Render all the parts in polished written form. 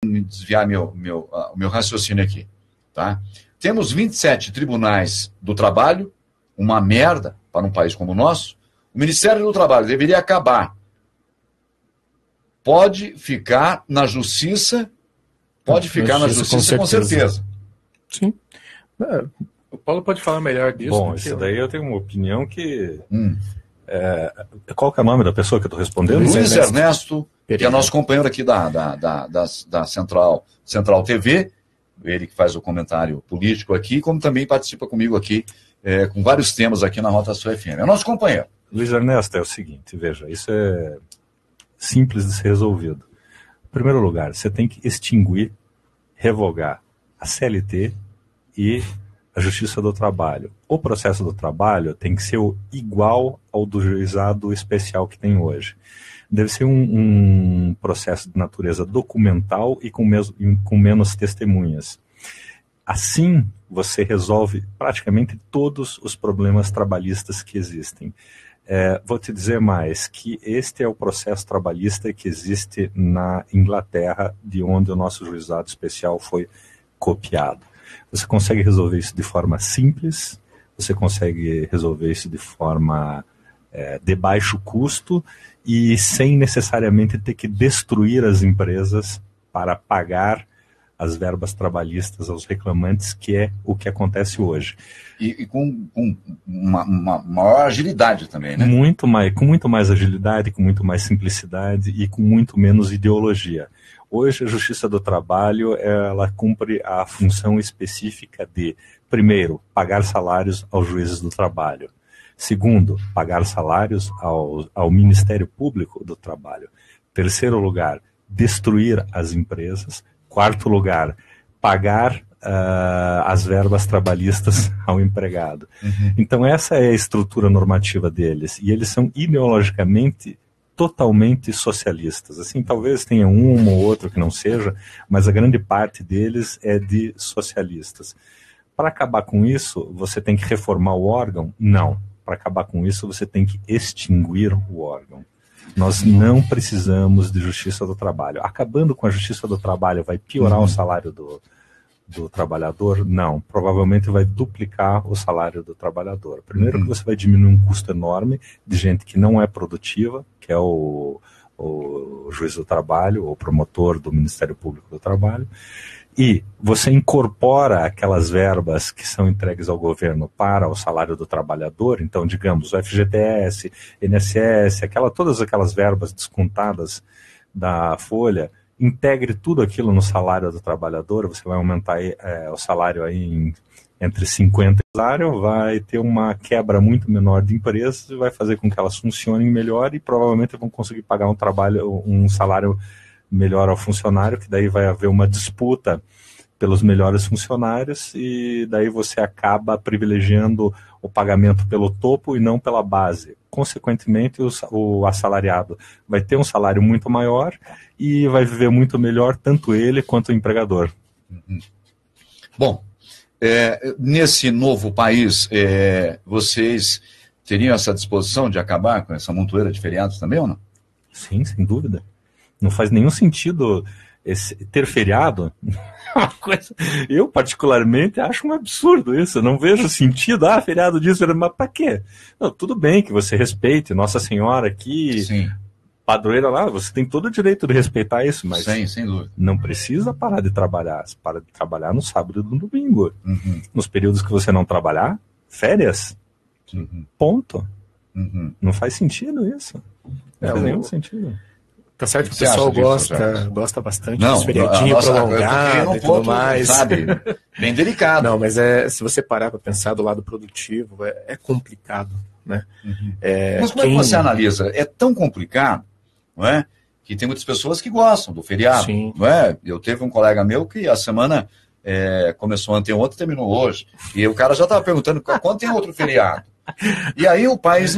desviar o meu raciocínio aqui, tá? Temos 27 tribunais do trabalho, uma merda para um país como o nosso. O Ministério do Trabalho deveria acabar. Pode ficar na justiça, com certeza. Sim. O Paulo pode falar melhor disso. Bom, isso daí eu tenho uma opinião que... qual que é o nome da pessoa que eu estou respondendo? Luiz Ernesto, que é nosso companheiro aqui da Central TV, ele que faz o comentário político aqui, como também participa comigo aqui, com vários temas aqui na Rota Sul FM. É nosso companheiro. Luiz Ernesto, é o seguinte, veja, isso é simples de ser resolvido. Em primeiro lugar, você tem que extinguir, revogar a CLT e a Justiça do Trabalho. O processo do trabalho tem que ser igual ao do juizado especial que tem hoje. Deve ser um processo de natureza documental e com menos testemunhas. Assim, você resolve praticamente todos os problemas trabalhistas que existem. Vou te dizer mais, que este é o processo trabalhista que existe na Inglaterra, de onde o nosso juizado especial foi copiado. Você consegue resolver isso de forma simples, você consegue resolver isso de forma de baixo custo e sem necessariamente ter que destruir as empresas para pagar as verbas trabalhistas aos reclamantes, que é o que acontece hoje. E com uma maior agilidade também, né? Com muito mais agilidade, com muito mais simplicidade e com muito menos ideologia. Hoje a Justiça do Trabalho, ela cumpre a função específica de, primeiro, pagar salários aos juízes do trabalho. Segundo, pagar salários ao Ministério Público do Trabalho. Terceiro lugar, destruir as empresas. Quarto lugar, pagar as verbas trabalhistas ao empregado. Então essa é a estrutura normativa deles. E eles são ideologicamente totalmente socialistas. Assim, talvez tenha um ou outro que não seja, mas a grande parte deles é de socialistas. Para acabar com isso, você tem que reformar o órgão? Não. Para acabar com isso, você tem que extinguir o órgão. Nós não precisamos de Justiça do Trabalho. Acabando com a Justiça do Trabalho, vai piorar o salário do trabalhador? Não. Provavelmente vai duplicar o salário do trabalhador. Primeiro que você vai diminuir um custo enorme de gente que não é produtiva, que é o juiz do trabalho, o promotor do Ministério Público do Trabalho, e você incorpora aquelas verbas que são entregues ao governo para o salário do trabalhador, então, digamos, o FGTS, INSS, todas aquelas verbas descontadas da folha, integre tudo aquilo no salário do trabalhador, você vai aumentar o salário aí entre 50 e salário, vai ter uma quebra muito menor de empresas e vai fazer com que elas funcionem melhor e provavelmente vão conseguir pagar um salário melhor ao funcionário, que daí vai haver uma disputa pelos melhores funcionários e daí você acaba privilegiando o pagamento pelo topo e não pela base. Consequentemente, o assalariado vai ter um salário muito maior e vai viver muito melhor tanto ele quanto o empregador. Bom, nesse novo país, vocês teriam essa disposição de acabar com essa montoeira de feriados também ou não? Sim, sem dúvida. Não faz nenhum sentido ter feriado. Uma coisa, eu particularmente acho um absurdo isso, eu não vejo sentido, feriado disso, mas para quê? Não, tudo bem que você respeite Nossa Senhora aqui, sim, padroeira lá, você tem todo o direito de respeitar isso, mas sim, sem dúvida, não precisa parar de trabalhar, você para de trabalhar no sábado e no domingo, nos períodos que você não trabalhar, férias, ponto, não faz sentido isso, não faz nenhum sentido. Tá certo que o pessoal gosta bastante dos feriadinhos prolongados e tudo mais. Sabe, bem delicado. Não, mas se você parar para pensar do lado produtivo, é complicado, né? Mas como é que você analisa? É tão complicado, não é? Que tem muitas pessoas que gostam do feriado, sim, não é? Eu teve um colega meu que a semana começou anteontem e terminou hoje. E o cara já estava perguntando quando tem outro feriado. E aí o país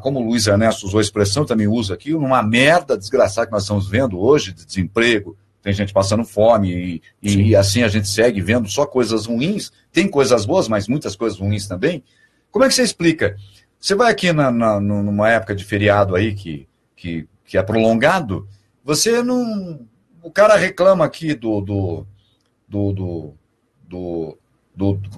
como o Luiz Ernesto usou a expressão, também usa aqui, numa merda desgraçada que nós estamos vendo hoje, de desemprego, tem gente passando fome, e assim a gente segue vendo só coisas ruins, tem coisas boas, mas muitas coisas ruins também. Como é que você explica? Você vai aqui numa época de feriado aí que é prolongado, você não o cara reclama aqui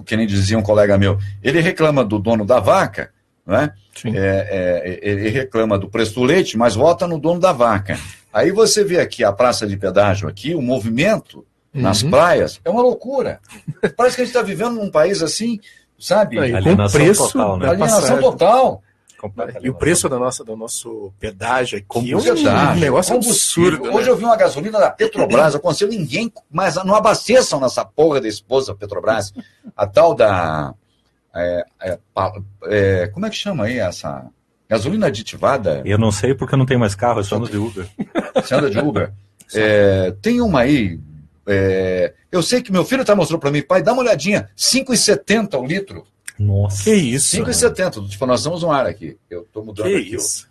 que nem dizia um colega meu, ele reclama do dono da vaca, né? Ele reclama do preço do leite, mas vota no dono da vaca. Aí você vê aqui a praça de pedágio, aqui, o movimento nas praias, é uma loucura. Parece que a gente está vivendo num país assim, sabe? Alienação preço total, né? Alienação total. E o preço do nosso pedágio aqui é um negócio absurdo. Hoje eu vi uma gasolina da Petrobras, eu aconselho ninguém, mas não abasteçam nessa porra da esposa Petrobras. A tal da... como é que chama aí essa... Gasolina aditivada? Eu não sei porque eu não tenho mais carro, eu só ando de Uber. Você anda de Uber? Tem uma aí... eu sei que meu filho mostrou para mim, pai, dá uma olhadinha, 5,70 o litro. Nossa, que isso? 5,70. Tipo, nós estamos no ar aqui. Eu estou mudando que aqui. Isso?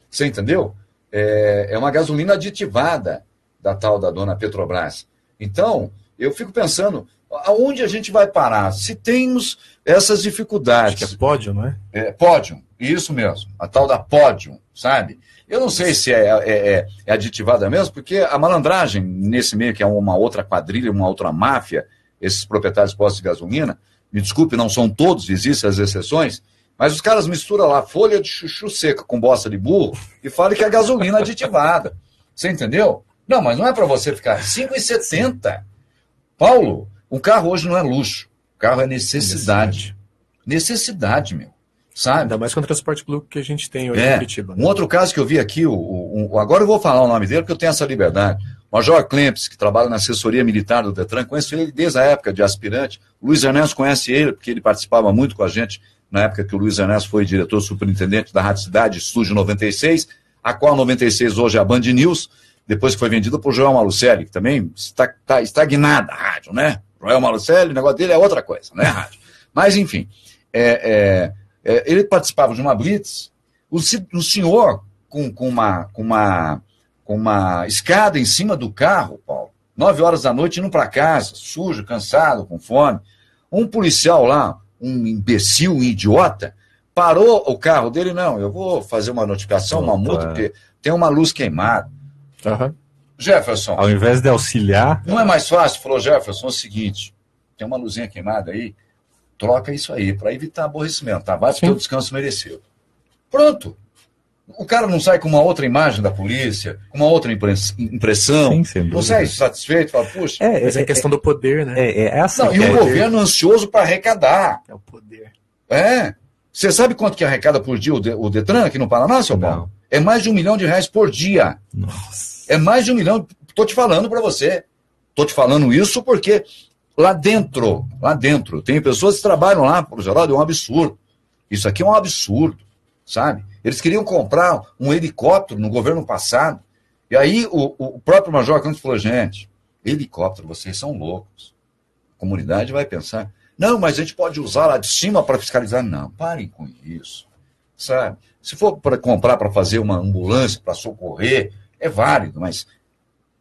Você entendeu? É uma gasolina aditivada da tal da dona Petrobras. Então, eu fico pensando, aonde a gente vai parar? Se temos essas dificuldades. Acho que é pódio, não é? Pódio, isso mesmo. A tal da pódio, sabe? Eu não sei se é aditivada mesmo, porque a malandragem nesse meio, que é uma outra quadrilha, uma outra máfia, esses proprietários de postos de gasolina, me desculpe, não são todos, existem as exceções, mas os caras misturam lá folha de chuchu seca com bosta de burro e falam que é gasolina aditivada. Você entendeu? Não, mas não é para você ficar 5,70. Paulo, o carro hoje não é luxo. O carro é necessidade. Necessidade, meu. Sabe? Ainda mais com o transporte público que a gente tem hoje em Curitiba. Né? Um outro caso que eu vi aqui, agora eu vou falar o nome dele porque eu tenho essa liberdade. Major Clempes, que trabalha na assessoria militar do Detran, conheço ele desde a época de aspirante. O Luiz Ernesto conhece ele, porque ele participava muito com a gente na época que o Luiz Ernesto foi diretor superintendente da Rádio Cidade, Estúdio 96, a qual 96 hoje é a Band News, depois que foi vendida por Joel Malucelli, que também está estagnada a rádio, né? Joel Malucelli, o negócio dele é outra coisa, né, rádio? Mas, enfim, ele participava de uma blitz, o senhor com uma escada em cima do carro, Paulo, 9 horas da noite, indo para casa, sujo, cansado, com fome. Um policial lá, um imbecil, um idiota, parou o carro dele, não, eu vou fazer uma notificação, uma multa, porque tem uma luz queimada. Jefferson. Ao invés de auxiliar... Não é mais fácil? Falou, Jefferson, é o seguinte, tem uma luzinha queimada aí, troca isso aí, para evitar aborrecimento, tá? Vai porque o descanso mereceu. Pronto. O cara não sai com uma outra imagem da polícia, com uma outra impressão, não sai satisfeito, fala, puxa... Mas é questão do poder, né? E um governo ansioso para arrecadar. É o poder. Você sabe quanto que arrecada por dia o Detran aqui no Paraná, seu Paulo? É mais de R$1 milhão por dia. Nossa. É mais de 1 milhão. Tô te falando para você. Tô te falando isso porque lá dentro, tem pessoas que trabalham lá, por Geraldo, é um absurdo. Isso aqui é um absurdo, sabe? Eles queriam comprar um helicóptero no governo passado. E aí o próprio Major Campos falou, gente, helicóptero, vocês são loucos. A comunidade vai pensar, não, mas a gente pode usar lá de cima para fiscalizar. Não, parem com isso, sabe? Se for para comprar para fazer uma ambulância, para socorrer, é válido, mas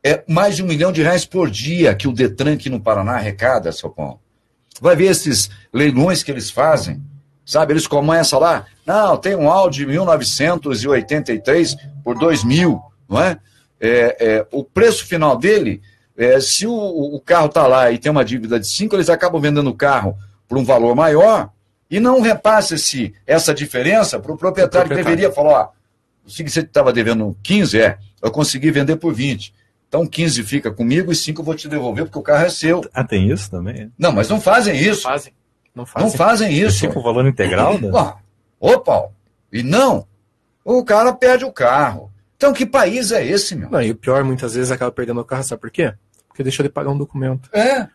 é mais de R$1 milhão por dia que o Detran aqui no Paraná arrecada, seu Paulo. Vai ver esses leilões que eles fazem, sabe? Eles começam lá, não, tem um Audi 1983 por 2.000, não é? O preço final dele, se o carro está lá e tem uma dívida de 5, eles acabam vendendo o carro por um valor maior e não repassa essa diferença para o proprietário que deveria falar, ó, se você estava devendo 15, eu consegui vender por 20. Então 15 fica comigo e 5 eu vou te devolver porque o carro é seu. Tem isso também? Não, mas não fazem isso. Não fazem isso. Fica o valor integral? Paulo. E não. O cara perde o carro. Então que país é esse, meu? Não, e o pior, muitas vezes acaba perdendo o carro, sabe por quê? Porque deixou de pagar um documento.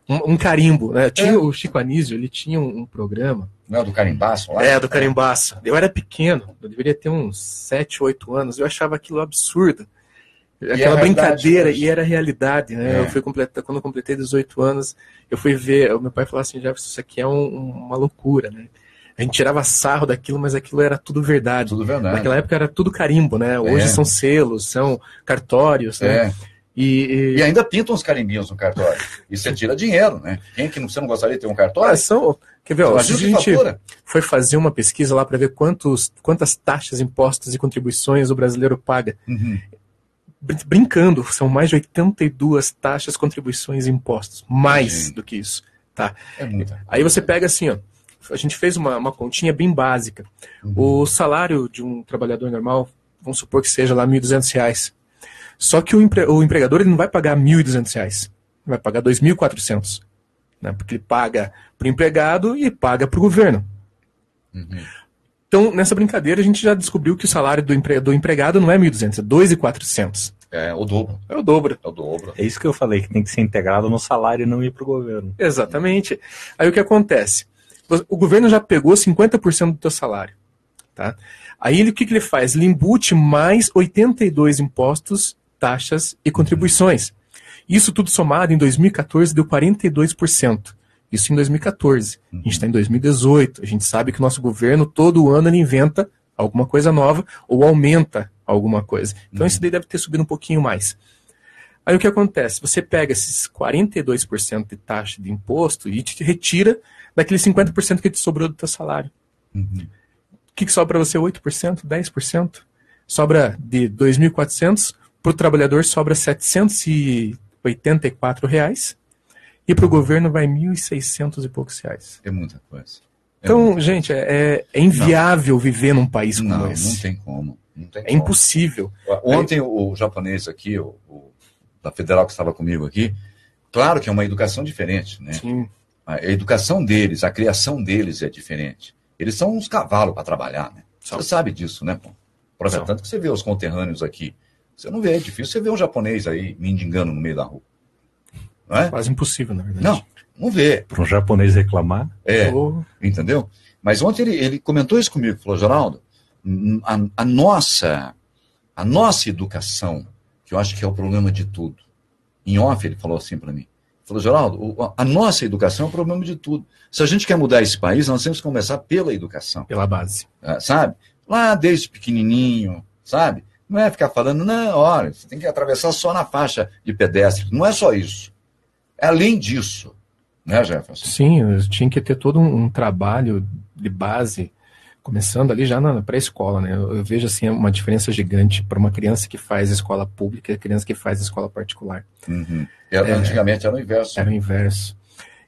Um carimbo, né? O Chico Anísio, ele tinha um programa. Não é do carimbaço lá? Do carimbaço. Eu era pequeno, eu deveria ter uns 7, 8 anos, eu achava aquilo absurdo. Aquela brincadeira, e era realidade, né? Eu fui quando eu completei 18 anos, eu fui ver, o meu pai falou assim, Jefferson, isso aqui é uma loucura, né? A gente tirava sarro daquilo, mas aquilo era tudo verdade. Tudo verdade. Naquela época era tudo carimbo, né? Hoje são selos, são cartórios, né? E ainda pintam uns carimbinhos no cartório. E você tira dinheiro, né? Quem que você não gostaria de ter um cartório? Quer ver, a gente foi fazer uma pesquisa lá para ver quantas taxas, impostos e contribuições o brasileiro paga. brincando, são mais de 82 taxas, contribuições e impostos. Mais do que isso. Tá? Aí você pega assim, ó, a gente fez uma continha bem básica. O salário de um trabalhador normal, vamos supor que seja lá R$ 1.200. Só que o empregador ele não vai pagar R$ 1.200. Ele vai pagar R$ 2.400. Né? Porque ele paga para o empregado e paga para o governo. Então, nessa brincadeira, a gente já descobriu que o salário do empregado não é 1.200, é 2.400. É o dobro. É o dobro. É o dobro. É isso que eu falei, que tem que ser integrado no salário e não ir para o governo. Exatamente. Aí o que acontece? O governo já pegou 50% do teu salário. Tá? Aí o que ele faz? Ele embute mais 82 impostos, taxas e contribuições. Isso tudo somado em 2014 deu 42%. Isso em 2014. A gente está em 2018. A gente sabe que o nosso governo, todo ano, ele inventa alguma coisa nova ou aumenta alguma coisa. Então, isso daí deve ter subido um pouquinho mais. Aí, o que acontece? Você pega esses 42% de taxa de imposto e te retira daqueles 50% que te sobrou do teu salário. O que sobra para você? 8%? 10%? Sobra de 2.400, para o trabalhador sobra R$ 784. E para o governo vai 1.600 e poucos reais. É muita coisa. Então, gente, é inviável viver num país como esse. Não tem como. Não tem como. Impossível. Ontem o japonês aqui, o da Federal que estava comigo aqui, claro que é uma educação diferente, né? Sim. A educação deles, a criação deles é diferente. Eles são uns cavalos para trabalhar, né? Você sabe disso, né, pô? Tanto que você vê os conterrâneos aqui. Você não vê, é difícil você ver um japonês aí mendigando no meio da rua. Não é? Quase impossível, na verdade. Não vê. Para um japonês reclamar? Entendeu? Mas ontem ele comentou isso comigo, falou, Geraldo, a nossa educação, que eu acho que é o problema de tudo. Em off ele falou assim para mim. Falou, Geraldo, a nossa educação é o problema de tudo. Se a gente quer mudar esse país, nós temos que começar pela educação. Pela base. Sabe? Lá desde pequenininho, sabe? Não é ficar falando, não, olha, você tem que atravessar só na faixa de pedestre. Não é só isso. É além disso. Né, Jefferson? Sim, eu tinha que ter todo um trabalho de base, começando ali já na pré-escola, né? Eu vejo assim uma diferença gigante para uma criança que faz escola pública e a criança que faz escola particular. Antigamente era o inverso. Era o inverso.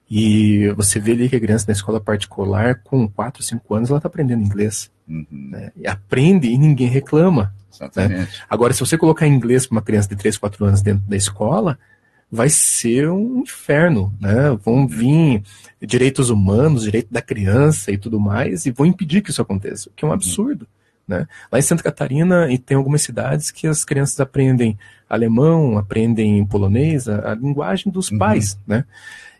E você vê ali que a criança na escola particular, com 4, 5 anos, ela está aprendendo inglês. Né? E aprende e ninguém reclama. Exatamente. Né? Agora, se você colocar inglês para uma criança de 3, 4 anos dentro da escola, vai ser um inferno, né? Vão vir direitos humanos, direito da criança e tudo mais, e vão impedir que isso aconteça, o que é um absurdo, né? Lá em Santa Catarina, e tem algumas cidades que as crianças aprendem alemão, aprendem polonês, a linguagem dos pais, né?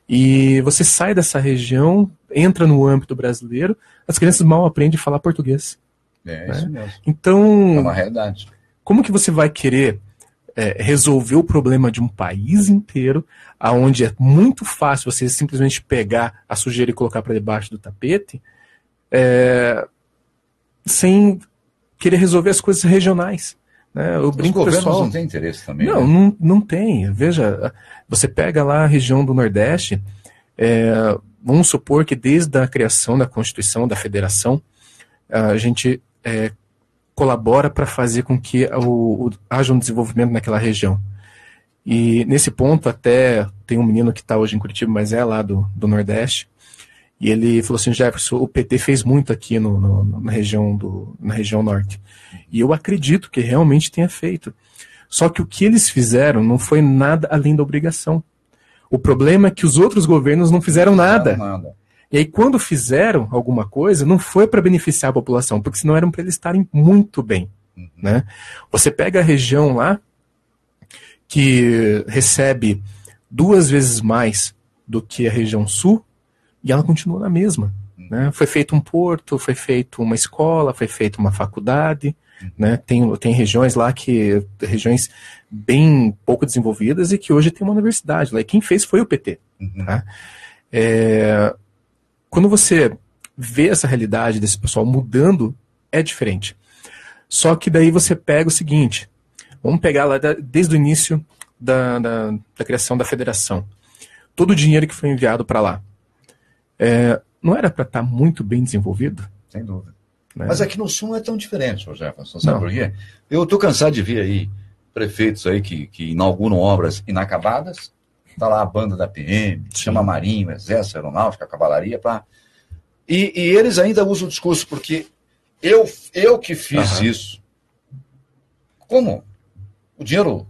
E você sai dessa região, entra no âmbito brasileiro, as crianças mal aprendem a falar português. É isso mesmo. Então, é uma realidade. Como que você vai querer resolver o problema de um país inteiro, aonde é muito fácil você simplesmente pegar a sujeira e colocar para debaixo do tapete, sem querer resolver as coisas regionais? Né? Eu brinco, os governos pessoal, não têm interesse também. Não tem. Veja, você pega lá a região do Nordeste, vamos supor que desde a criação da Constituição, da Federação, a gente colabora para fazer com que haja um desenvolvimento naquela região. E nesse ponto até tem um menino que está hoje em Curitiba, mas é lá do Nordeste, e ele falou assim, Jefferson, o PT fez muito aqui na região Norte. E eu acredito que realmente tenha feito. Só que o que eles fizeram não foi nada além da obrigação. O problema é que os outros governos não fizeram nada. E aí, quando fizeram alguma coisa, não foi para beneficiar a população, porque senão eram para eles estarem muito bem. Né? Você pega a região lá, que recebe 2 vezes mais do que a região sul, e ela continua na mesma. Né? Foi feito um porto, foi feito uma escola, foi feita uma faculdade. Né? Tem regiões lá regiões bem pouco desenvolvidas e que hoje tem uma universidade lá. E quem fez foi o PT. Tá? Quando você vê essa realidade desse pessoal mudando, é diferente. Só que daí você pega o seguinte, vamos pegar lá desde o início da criação da federação. Todo o dinheiro que foi enviado para lá, não era para estar muito bem desenvolvido? Sem dúvida. Né? Mas aqui no Sul não é tão diferente, Jefferson, sabe por quê? Eu estou cansado de ver aí prefeitos aí que inauguram obras inacabadas, está lá a banda da PM, chama Marinho, Exército, Aeronáutica, Cavalaria, e eles ainda usam o discurso, porque eu que fiz isso. Como? O dinheiro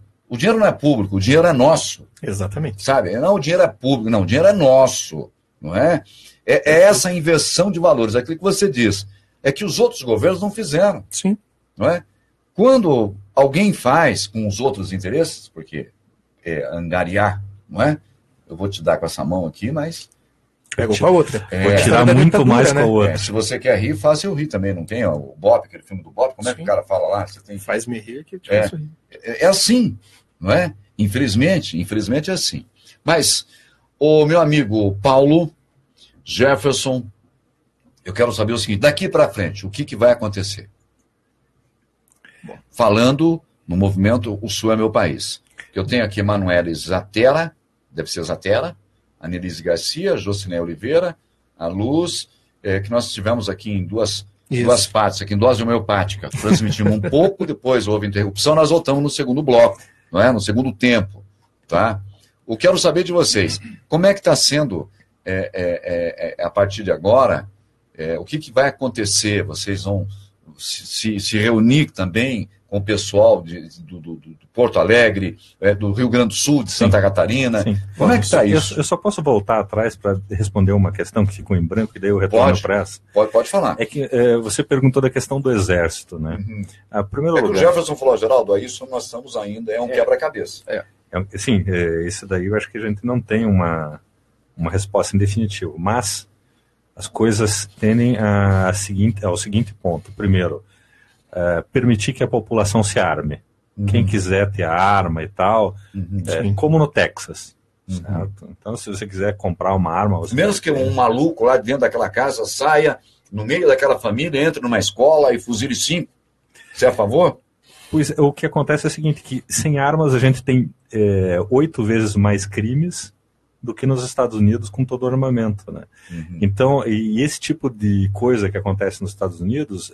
não é público, o dinheiro é nosso. Exatamente. Sabe? Não, o dinheiro é público, não, o dinheiro é nosso, não é? É essa inversão de valores, aquilo que você diz. É que os outros governos não fizeram. Sim. Não é? Quando alguém faz com os outros interesses, porque angariar, não é? Eu vou te dar com essa mão aqui, mas... Pegou com a outra. Vou tirar muito mais com a outra. Se você quer rir, faça eu rir também. Não tem o Bop, aquele filme do Bop? Como é que o cara fala lá? Você tem... Faz-me rir que eu te faço rir. É assim, não é? Infelizmente é assim. Mas, o meu amigo Paulo Jefferson, eu quero saber o seguinte, daqui para frente, o que vai acontecer? Bom, falando no movimento O Sul é Meu País. Eu tenho aqui Emanuele Zatera, deve ser Zatera, Anelise Garcia, Jocine Oliveira, a Luz, que nós tivemos aqui em duas partes, aqui em dose homeopática. Transmitimos um pouco, depois houve interrupção, nós voltamos no segundo bloco, não é? No segundo tempo. Tá? Eu quero saber de vocês, como é que está sendo, a partir de agora, o que vai acontecer? Vocês vão se reunir também com o pessoal do Porto Alegre, do Rio Grande do Sul, de Santa Catarina. Sim. Como é que está isso? Eu só posso voltar atrás para responder uma questão que ficou em branco e daí eu retorno para essa. Pode falar. É que você perguntou da questão do Exército, né? Primeiro lugar, que o Jefferson falou, Geraldo, isso nós estamos ainda, um quebra-cabeça. Sim, isso daí eu acho que a gente não tem uma resposta em definitivo, mas as coisas tendem ao seguinte ponto. Primeiro, permitir que a população se arme. Quem quiser ter arma e tal, como no Texas. Certo? Então, se você quiser comprar uma arma... Menos que um maluco lá dentro daquela casa saia, no meio daquela família, entre numa escola e fuzile 5. Você é a favor? Pois, o que acontece é o seguinte, que sem armas a gente tem 8 vezes mais crimes do que nos Estados Unidos com todo o armamento, né? Então, e esse tipo de coisa que acontece nos Estados Unidos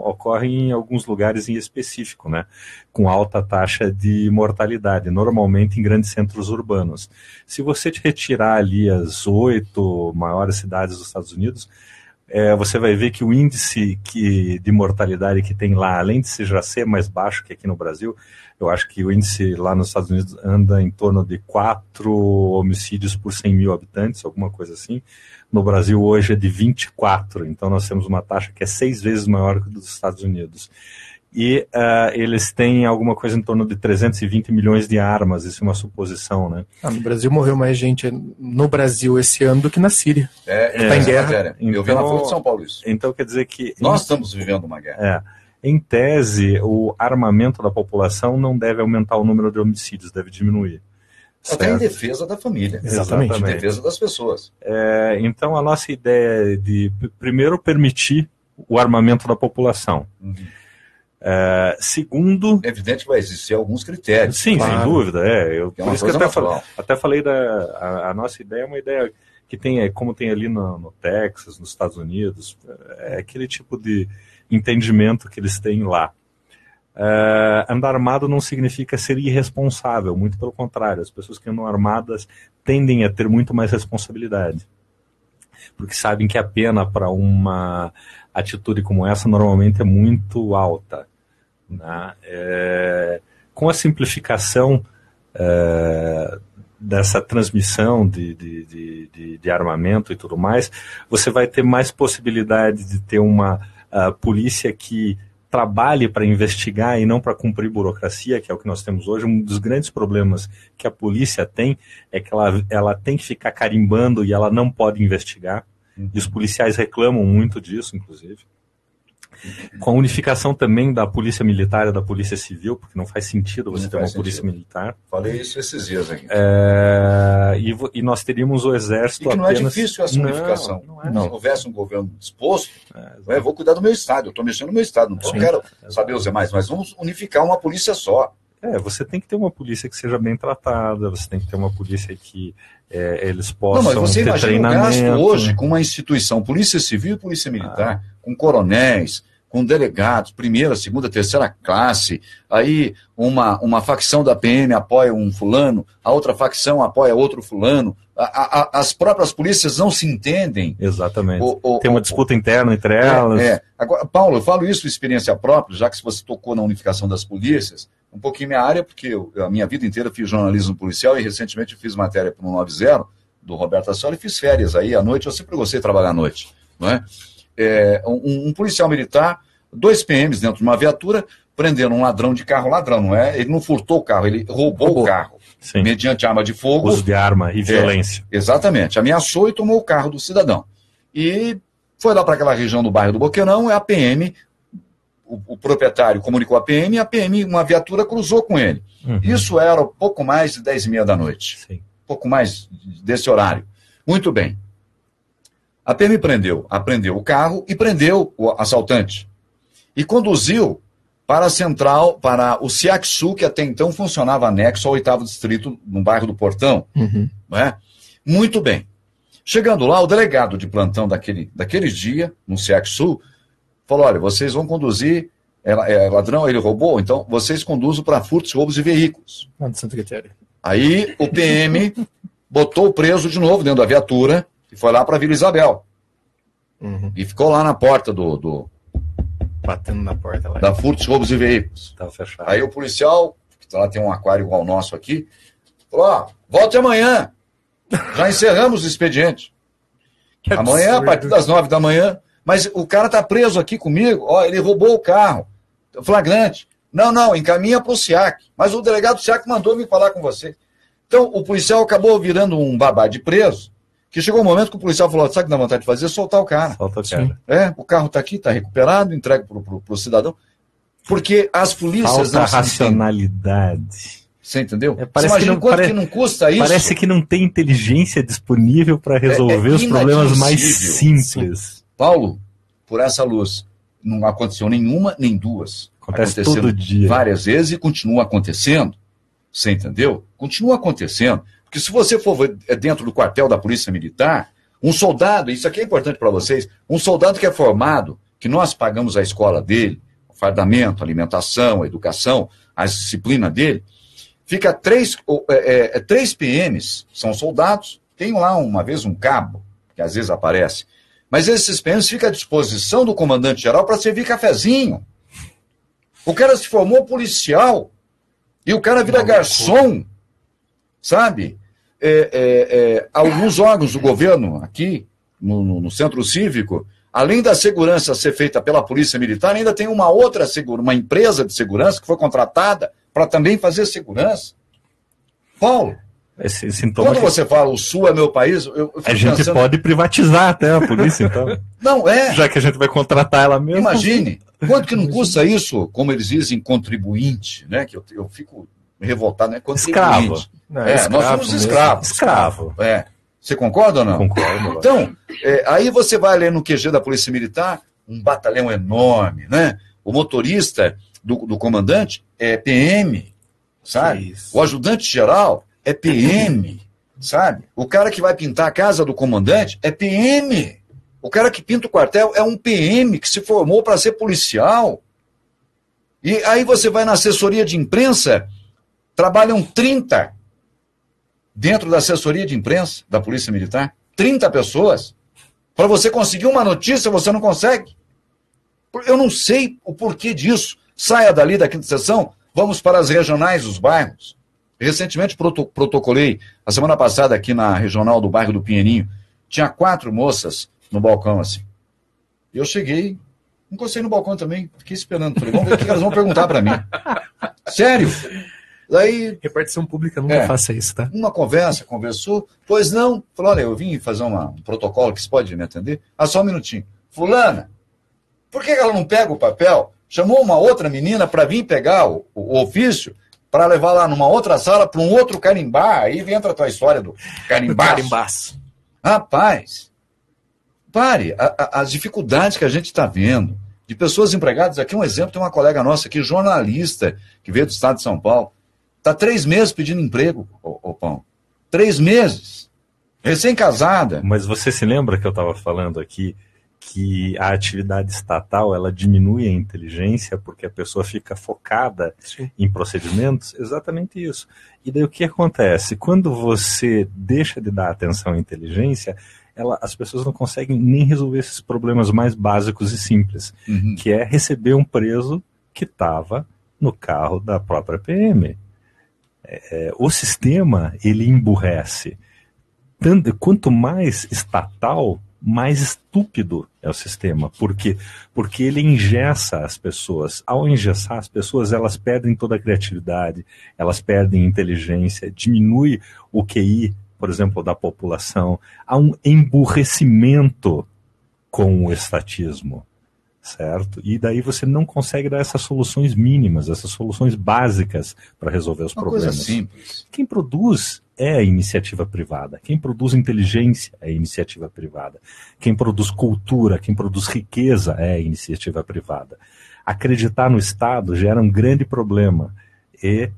ocorre em alguns lugares em específico, né? Com alta taxa de mortalidade, normalmente em grandes centros urbanos. Se você te retirar ali as 8 maiores cidades dos Estados Unidos, você vai ver que o índice de mortalidade que tem lá, além de já ser mais baixo que aqui no Brasil, eu acho que o índice lá nos Estados Unidos anda em torno de 4 homicídios por 100 mil habitantes, alguma coisa assim. No Brasil hoje é de 24, então nós temos uma taxa que é 6 vezes maior que a dos Estados Unidos. E eles têm alguma coisa em torno de 320 milhões de armas, isso é uma suposição, né? No Brasil morreu mais gente no Brasil esse ano do que na Síria. Está em guerra. Então, eu vi na Folha de São Paulo isso. Então quer dizer que... Nós estamos vivendo uma guerra. Em tese, o armamento da população não deve aumentar o número de homicídios, deve diminuir. Até em defesa da família. Exatamente. Em defesa das pessoas. Então a nossa ideia é de, primeiro, permitir o armamento da população. Segundo... É evidente que vai existir alguns critérios. Sim, claro. Sem dúvida. Por isso que até falei a nossa ideia é uma ideia que tem, como tem ali no Texas, nos Estados Unidos, é aquele tipo de entendimento que eles têm lá. Andar armado não significa ser irresponsável, muito pelo contrário. As pessoas que andam armadas tendem a ter muito mais responsabilidade, porque sabem que a pena para uma atitude como essa normalmente é muito alta. Né? Com a simplificação dessa transmissão de armamento e tudo mais, você vai ter mais possibilidade de ter uma polícia que trabalhe para investigar e não para cumprir burocracia, que é o que nós temos hoje. Um dos grandes problemas que a polícia tem é que ela tem que ficar carimbando e ela não pode investigar. E os policiais reclamam muito disso, inclusive. Com a unificação também da polícia militar e da polícia civil, porque não faz sentido você ter uma polícia militar. Falei isso esses dias aqui. E nós teríamos o exército apenas... E que não é difícil essa unificação. Se houvesse um governo disposto, eu vou cuidar do meu estado, eu estou mexendo no meu estado, não quero saber os demais, mas vamos unificar uma polícia só. Você tem que ter uma polícia que seja bem tratada, você tem que ter uma polícia que eles possam ter treinamento. Não, mas você imagina o gasto hoje com uma instituição, polícia civil e polícia militar, com coronéis, com delegados, primeira, segunda, terceira classe, aí uma facção da PM apoia um fulano, a outra facção apoia outro fulano, as próprias polícias não se entendem. Exatamente. Tem uma disputa interna entre elas. Agora, Paulo, eu falo isso por experiência própria, já que se você tocou na unificação das polícias, um pouquinho minha área, porque a minha vida inteira fiz jornalismo policial e recentemente fiz matéria para o 90, do Roberto Assola, e fiz férias aí à noite. Eu sempre gostei de trabalhar à noite, não é? Um policial militar, 2 PMs dentro de uma viatura, prenderam um ladrão de carro, não é? Ele não furtou o carro, ele roubou o carro. Sim. Mediante arma de fogo. Uso de arma e violência. Exatamente. Ameaçou e tomou o carro do cidadão. E foi lá para aquela região do bairro do Boqueirão, a PM, o proprietário comunicou a PM, uma viatura cruzou com ele. Uhum. Isso era pouco mais de 10h30 da noite. Sim. Pouco mais desse horário. Muito bem. A PM apreendeu o carro e prendeu o assaltante. E conduziu para a central, para o CIAC Sul, que até então funcionava anexo ao 8º distrito, no bairro do Portão. Uhum. Não é? Muito bem. Chegando lá, o delegado de plantão daquele dia, no CIAC Sul, falou, olha, vocês vão conduzir, ladrão, ele roubou, então vocês conduzem para furtos e roubos de veículos. Aí o PM botou o preso de novo dentro da viatura e foi lá para Vila Isabel. Uhum. E ficou lá na porta batendo na porta lá. Da furtos, roubos e veículos. Tá fechado. Aí o policial, que lá tem um aquário igual ao nosso aqui, falou, volte amanhã. Já encerramos o expediente. Amanhã, a partir das 9 da manhã, mas o cara tá preso aqui comigo, ele roubou o carro. Flagrante. Não, encaminha para o SIAC. Mas o delegado do SIAC mandou me falar com você. Então, o policial acabou virando um babá de preso, que chegou um momento que o policial falou, sabe o que dá vontade de fazer? Soltar o cara. Solta o cara. O carro está aqui, está recuperado, entregue para o cidadão. Porque as polícias falta não racionalidade. Você entendeu? Você imagina quanto que não custa isso? Parece que não tem inteligência disponível para resolver os problemas mais simples. Sim. Paulo, por essa luz, não aconteceu nenhuma, nem duas. Acontece todo dia. Várias vezes e continua acontecendo. Você entendeu? Continua acontecendo. Porque se você for dentro do quartel da Polícia Militar, um soldado, isso aqui é importante para vocês, um soldado que é formado, que nós pagamos a escola dele, o fardamento, a alimentação, a educação, a disciplina dele, fica 3 PMs, são soldados, tem lá uma vez um cabo, que às vezes aparece, mas esses PMs ficam à disposição do comandante-geral para servir cafezinho. O cara se formou policial e o cara vira garçom, sabe? Alguns órgãos do governo aqui, no centro cívico, além da segurança ser feita pela Polícia Militar, ainda tem uma empresa de segurança que foi contratada para também fazer segurança. Paulo, quando você fala o Sul é meu país, eu a gente pensando... pode privatizar até a polícia, então. Não, já que a gente vai contratar ela mesmo. Imagine, quanto que não custa isso, como eles dizem, contribuinte, né? Que eu fico revoltado, né? Escravo. Nós somos escravos. Escravo. Você concorda ou não? Concordo. Então, aí você vai ler no QG da Polícia Militar, um batalhão enorme, né? O motorista do comandante é PM, sabe? O ajudante-geral é PM, sabe? O cara que vai pintar a casa do comandante é PM. O cara que pinta o quartel é um PM que se formou para ser policial. E aí você vai na assessoria de imprensa, trabalham 30 dentro da assessoria de imprensa da Polícia Militar. 30 pessoas. Para você conseguir uma notícia, você não consegue. Eu não sei o porquê disso. Saia dali da quinta seção, vamos para as regionais dos bairros. Recentemente protocolei, a semana passada aqui na regional do bairro do Pinheirinho, tinha 4 moças no balcão assim. Eu cheguei, encostei no balcão também, fiquei esperando. Falei, vamos ver o que elas vão perguntar para mim. Sério? Daí, repartição pública nunca faça isso, tá? Uma conversou, pois não. Falou, olha, eu vim fazer um protocolo que você pode me atender. Só um minutinho. Fulana, por que ela não pega o papel? Chamou uma outra menina para vir pegar o ofício para levar lá numa outra sala para um outro carimbar. Aí entra a tua história do carimbaço. Rapaz, pare. As dificuldades que a gente está vendo de pessoas empregadas. Aqui um exemplo, tem uma colega nossa aqui, jornalista, que veio do estado de São Paulo. Está 3 meses pedindo emprego, ô Pão. 3 meses. Recém-casada. Mas você se lembra que eu estava falando aqui que a atividade estatal ela diminui a inteligência porque a pessoa fica focada em procedimentos, exatamente isso. E daí o que acontece? Quando você deixa de dar atenção à inteligência, as pessoas não conseguem nem resolver esses problemas mais básicos e simples, que é receber um preso que estava no carro da própria PM. O sistema, ele emburrece. Quanto mais estatal, mais estúpido é o sistema. Por quê? Porque ele engessa as pessoas. Ao engessar as pessoas, elas perdem toda a criatividade, elas perdem inteligência, diminui o QI, por exemplo, da população. Há um emburrecimento com o estatismo, certo? E daí você não consegue dar essas soluções mínimas, essas soluções básicas para resolver os problemas. Coisa simples. Quem produz é a iniciativa privada. Quem produz inteligência é a iniciativa privada. Quem produz cultura, quem produz riqueza é a iniciativa privada. Acreditar no Estado gera um grande problema. E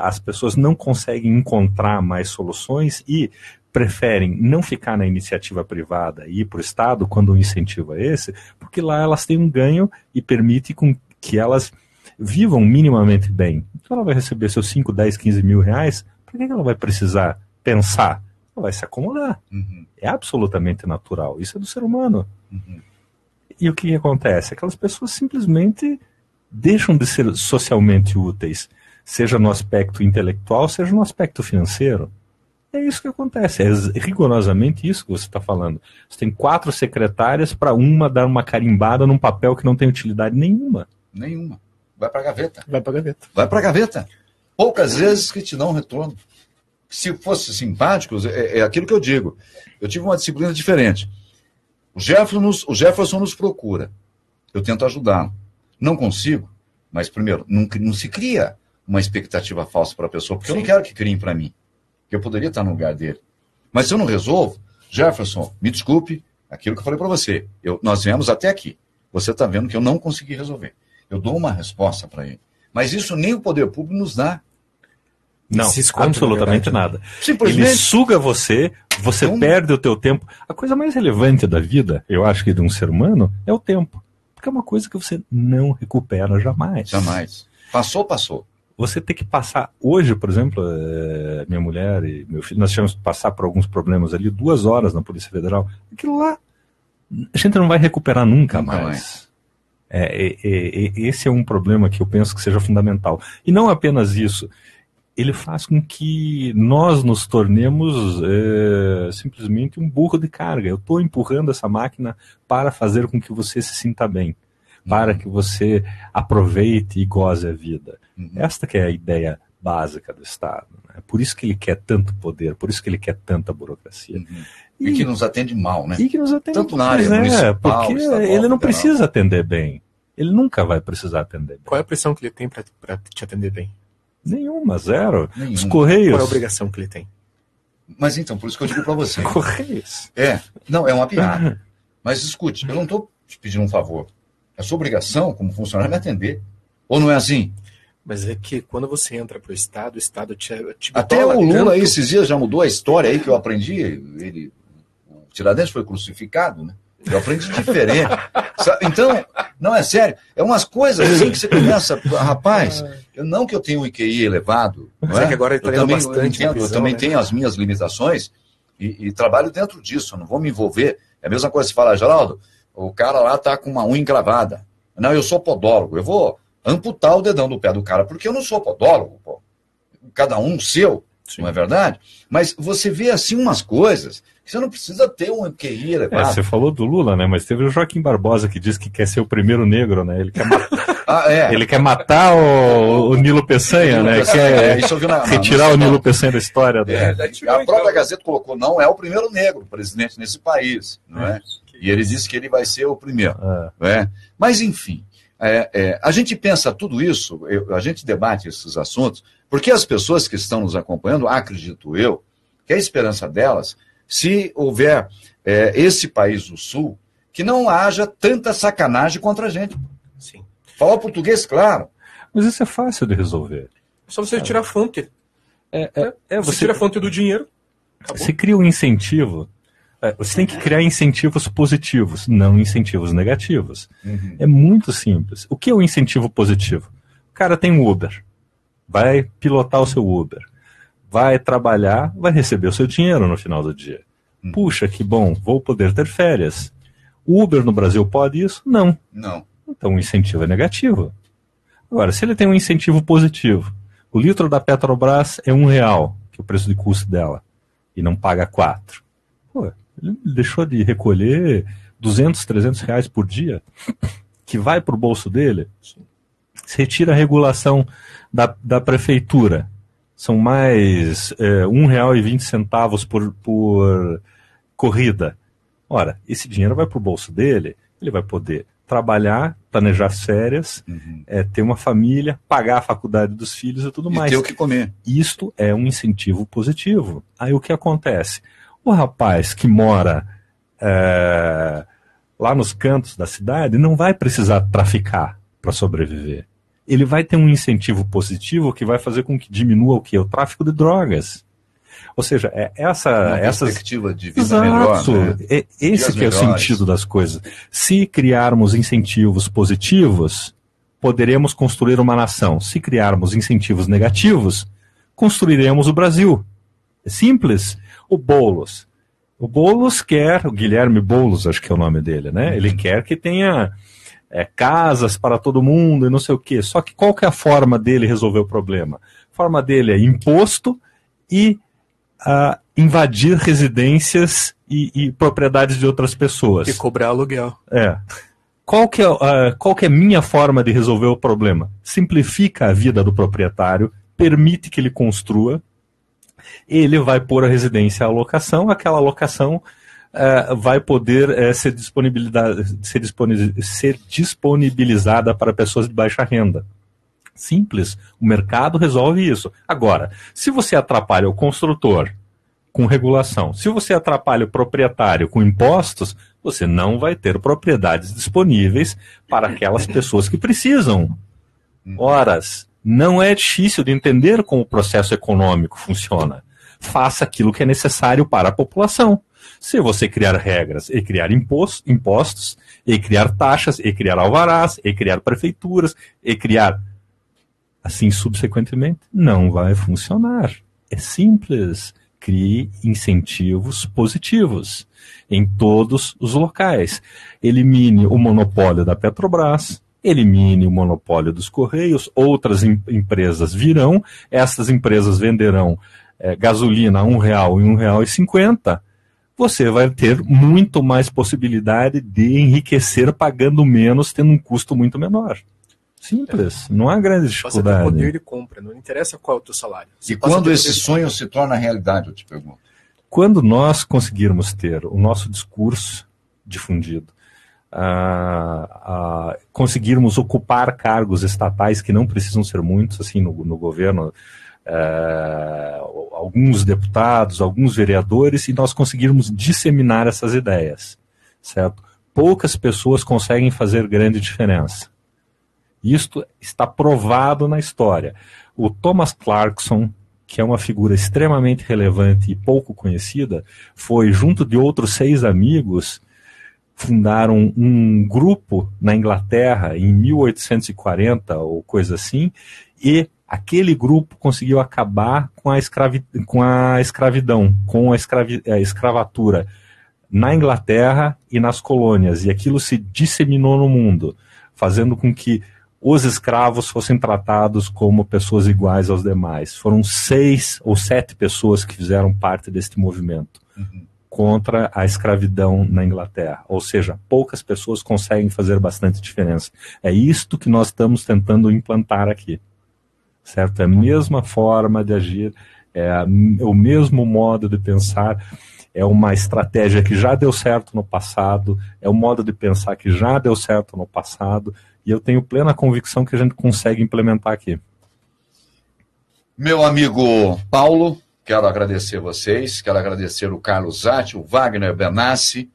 as pessoas não conseguem encontrar mais soluções e preferem não ficar na iniciativa privada e ir para o Estado quando o incentivo é esse, porque lá elas têm um ganho e permite que elas vivam minimamente bem. Então ela vai receber seus 5, 10, 15 mil reais, por que ela vai precisar pensar? Ela vai se acomodar. É absolutamente natural. Isso é do ser humano. E o que acontece? Aquelas pessoas simplesmente deixam de ser socialmente úteis, seja no aspecto intelectual, seja no aspecto financeiro. É isso que acontece, é rigorosamente isso que você está falando. Você tem 4 secretárias para uma dar uma carimbada num papel que não tem utilidade nenhuma. Nenhuma. Vai para a gaveta. Vai para a gaveta. Vai para a gaveta. Poucas vezes que te dão um retorno. Se fosse simpáticos, é aquilo que eu digo. Eu tive uma disciplina diferente. O Jefferson nos procura. Eu tento ajudá-lo. Não consigo, mas primeiro, não se cria uma expectativa falsa para a pessoa, porque eu não quero que criem para mim. Que eu poderia estar no lugar dele. Mas se eu não resolvo, Jefferson, me desculpe, aquilo que eu falei para você. Nós viemos até aqui. Você está vendo que eu não consegui resolver. Eu dou uma resposta para ele. Mas isso nem o poder público nos dá. Não, absolutamente nada. Simplesmente. Ele suga você perde o teu tempo. A coisa mais relevante da vida, eu acho que de um ser humano, é o tempo. Porque é uma coisa que você não recupera jamais. Jamais. Passou. Você tem que passar, hoje, por exemplo, minha mulher e meu filho, nós tivemos que passar por alguns problemas ali, 2 horas na Polícia Federal. Aquilo lá, a gente não vai recuperar nunca mais. Esse é um problema que eu penso que seja fundamental. E não apenas isso, ele faz com que nós nos tornemos simplesmente um burro de carga. Eu estou empurrando essa máquina para fazer com que você se sinta bem, para que você aproveite e goze a vida. Esta que é a ideia básica do Estado. Né? Por isso que ele quer tanto poder, por isso que ele quer tanta burocracia. E que nos atende mal, né? E que nos atende tanto na área municipal, porque ele não precisa atender bem. Ele nunca vai precisar atender bem. Qual é a pressão que ele tem para te atender bem? Nenhuma, zero. Os Correios. Qual é a obrigação que ele tem? Mas então, por isso que eu digo para você. Correios. Não, é uma piada. Mas escute, eu não estou te pedindo um favor. É sua obrigação, como funcionário, me atender. Ou não é assim? Mas é que quando você entra para o Estado te até o Lula aí, esses dias já mudou a história aí que eu aprendi. O Tiradentes foi crucificado, né? Eu aprendi diferente. Então, não é sério. É umas coisas assim que você começa, rapaz, não que eu tenho um IQI elevado. Mas que agora ele está lendo bastante. Eu também tenho as minhas limitações e trabalho dentro disso. Eu não vou me envolver. É a mesma coisa que você fala, Geraldo, o cara lá está com uma unha encravada. Não, eu sou podólogo. Eu vou amputar o dedão do pé do cara, porque eu não sou podólogo. Pô. Cada um seu, não é verdade? Mas você vê assim umas coisas que você não precisa ter um QI elevado. Você falou do Lula, né? Mas teve o Joaquim Barbosa que disse que quer ser o primeiro negro, né? Ele quer matar, ele quer matar o Nilo Peçanha, né? Quer retirar o Nilo Peçanha da história. A própria Gazeta colocou, não é o primeiro negro presidente nesse país, não é? E ele disse que ele vai ser o primeiro. Mas, enfim, a gente pensa tudo isso, a gente debate esses assuntos, porque as pessoas que estão nos acompanhando, acredito eu, que a esperança delas, se houver esse país do Sul, que não haja tanta sacanagem contra a gente. Sim. Falar o português, claro. Mas isso é fácil de resolver. É só você tirar a fonte. Você tira a fonte do dinheiro. Acabou. Você cria um incentivo Você tem que criar incentivos positivos, não incentivos negativos. É muito simples. O que é o incentivo positivo? O cara tem um Uber, vai pilotar o seu Uber, vai trabalhar, vai receber o seu dinheiro no final do dia. Puxa, que bom, vou poder ter férias. O Uber no Brasil pode isso? Não. Então o incentivo é negativo. Agora, se ele tem um incentivo positivo, o litro da Petrobras é R$1, que é o preço de custo dela, e não paga 4. Pô, ele deixou de recolher 200, 300 reais por dia, que vai para o bolso dele. Se retira a regulação da prefeitura, são mais R$1,20 por corrida. Ora, esse dinheiro vai para o bolso dele, ele vai poder trabalhar, planejar as férias, ter uma família, pagar a faculdade dos filhos e tudo mais. E ter o que comer. Isto é um incentivo positivo. Aí o que acontece? O rapaz que mora lá nos cantos da cidade não vai precisar traficar para sobreviver. Ele vai ter um incentivo positivo que vai fazer com que diminua o quê? O tráfico de drogas. Ou seja, essa perspectiva de vida melhor. Né? Esse que é o sentido das coisas. Se criarmos incentivos positivos, poderemos construir uma nação. Se criarmos incentivos negativos, construiremos o Brasil. É simples. O Boulos quer, o Guilherme Boulos, acho que é o nome dele, né? Ele quer que tenha casas para todo mundo e não sei o quê. Só que qual que é a forma dele resolver o problema? A forma dele é imposto e invadir residências e propriedades de outras pessoas. E cobrar aluguel. Qual que é a minha forma de resolver o problema? Simplifica a vida do proprietário, permite que ele construa, ele vai pôr a residência à locação, aquela locação vai poder ser disponibilizada para pessoas de baixa renda. Simples, o mercado resolve isso. Agora, se você atrapalha o construtor com regulação, se você atrapalha o proprietário com impostos, você não vai ter propriedades disponíveis para aquelas pessoas que precisam. Horas, não é difícil de entender como o processo econômico funciona. Faça aquilo que é necessário para a população. Se você criar regras e criar impostos, e criar taxas, e criar alvarás, e criar prefeituras, e criar assim subsequentemente, não vai funcionar. É simples. Crie incentivos positivos em todos os locais. Elimine o monopólio da Petrobras, elimine o monopólio dos Correios, outras empresas virão, essas empresas venderão gasolina a R$1 e R$1,50. Você vai ter muito mais possibilidade de enriquecer pagando menos, tendo um custo muito menor. Simples, não há grande dificuldade. Você tem poder de compra, não interessa qual é o teu salário. E quando esse sonho se torna realidade, eu te pergunto? Quando nós conseguirmos ter o nosso discurso difundido, conseguirmos ocupar cargos estatais que não precisam ser muitos, assim, no governo, alguns deputados, alguns vereadores, e nós conseguirmos disseminar essas ideias, certo? Poucas pessoas conseguem fazer grande diferença. Isto está provado na história. O Thomas Clarkson, que é uma figura extremamente relevante e pouco conhecida, foi, junto de outros 6 amigos, fundaram um grupo na Inglaterra em 1840 ou coisa assim, e aquele grupo conseguiu acabar com a escravidão, com a escravatura na Inglaterra e nas colônias, e aquilo se disseminou no mundo, fazendo com que os escravos fossem tratados como pessoas iguais aos demais. Foram 6 ou 7 pessoas que fizeram parte deste movimento contra a escravidão na Inglaterra. Ou seja, poucas pessoas conseguem fazer bastante diferença. É isto que nós estamos tentando implantar aqui. Certo? É a mesma forma de agir, é o mesmo modo de pensar, é uma estratégia que já deu certo no passado, é um modo de pensar que já deu certo no passado, e eu tenho plena convicção que a gente consegue implementar aqui. Meu amigo Paulo, quero agradecer vocês, quero agradecer o Carlos Zatti, o Wagner Benassi,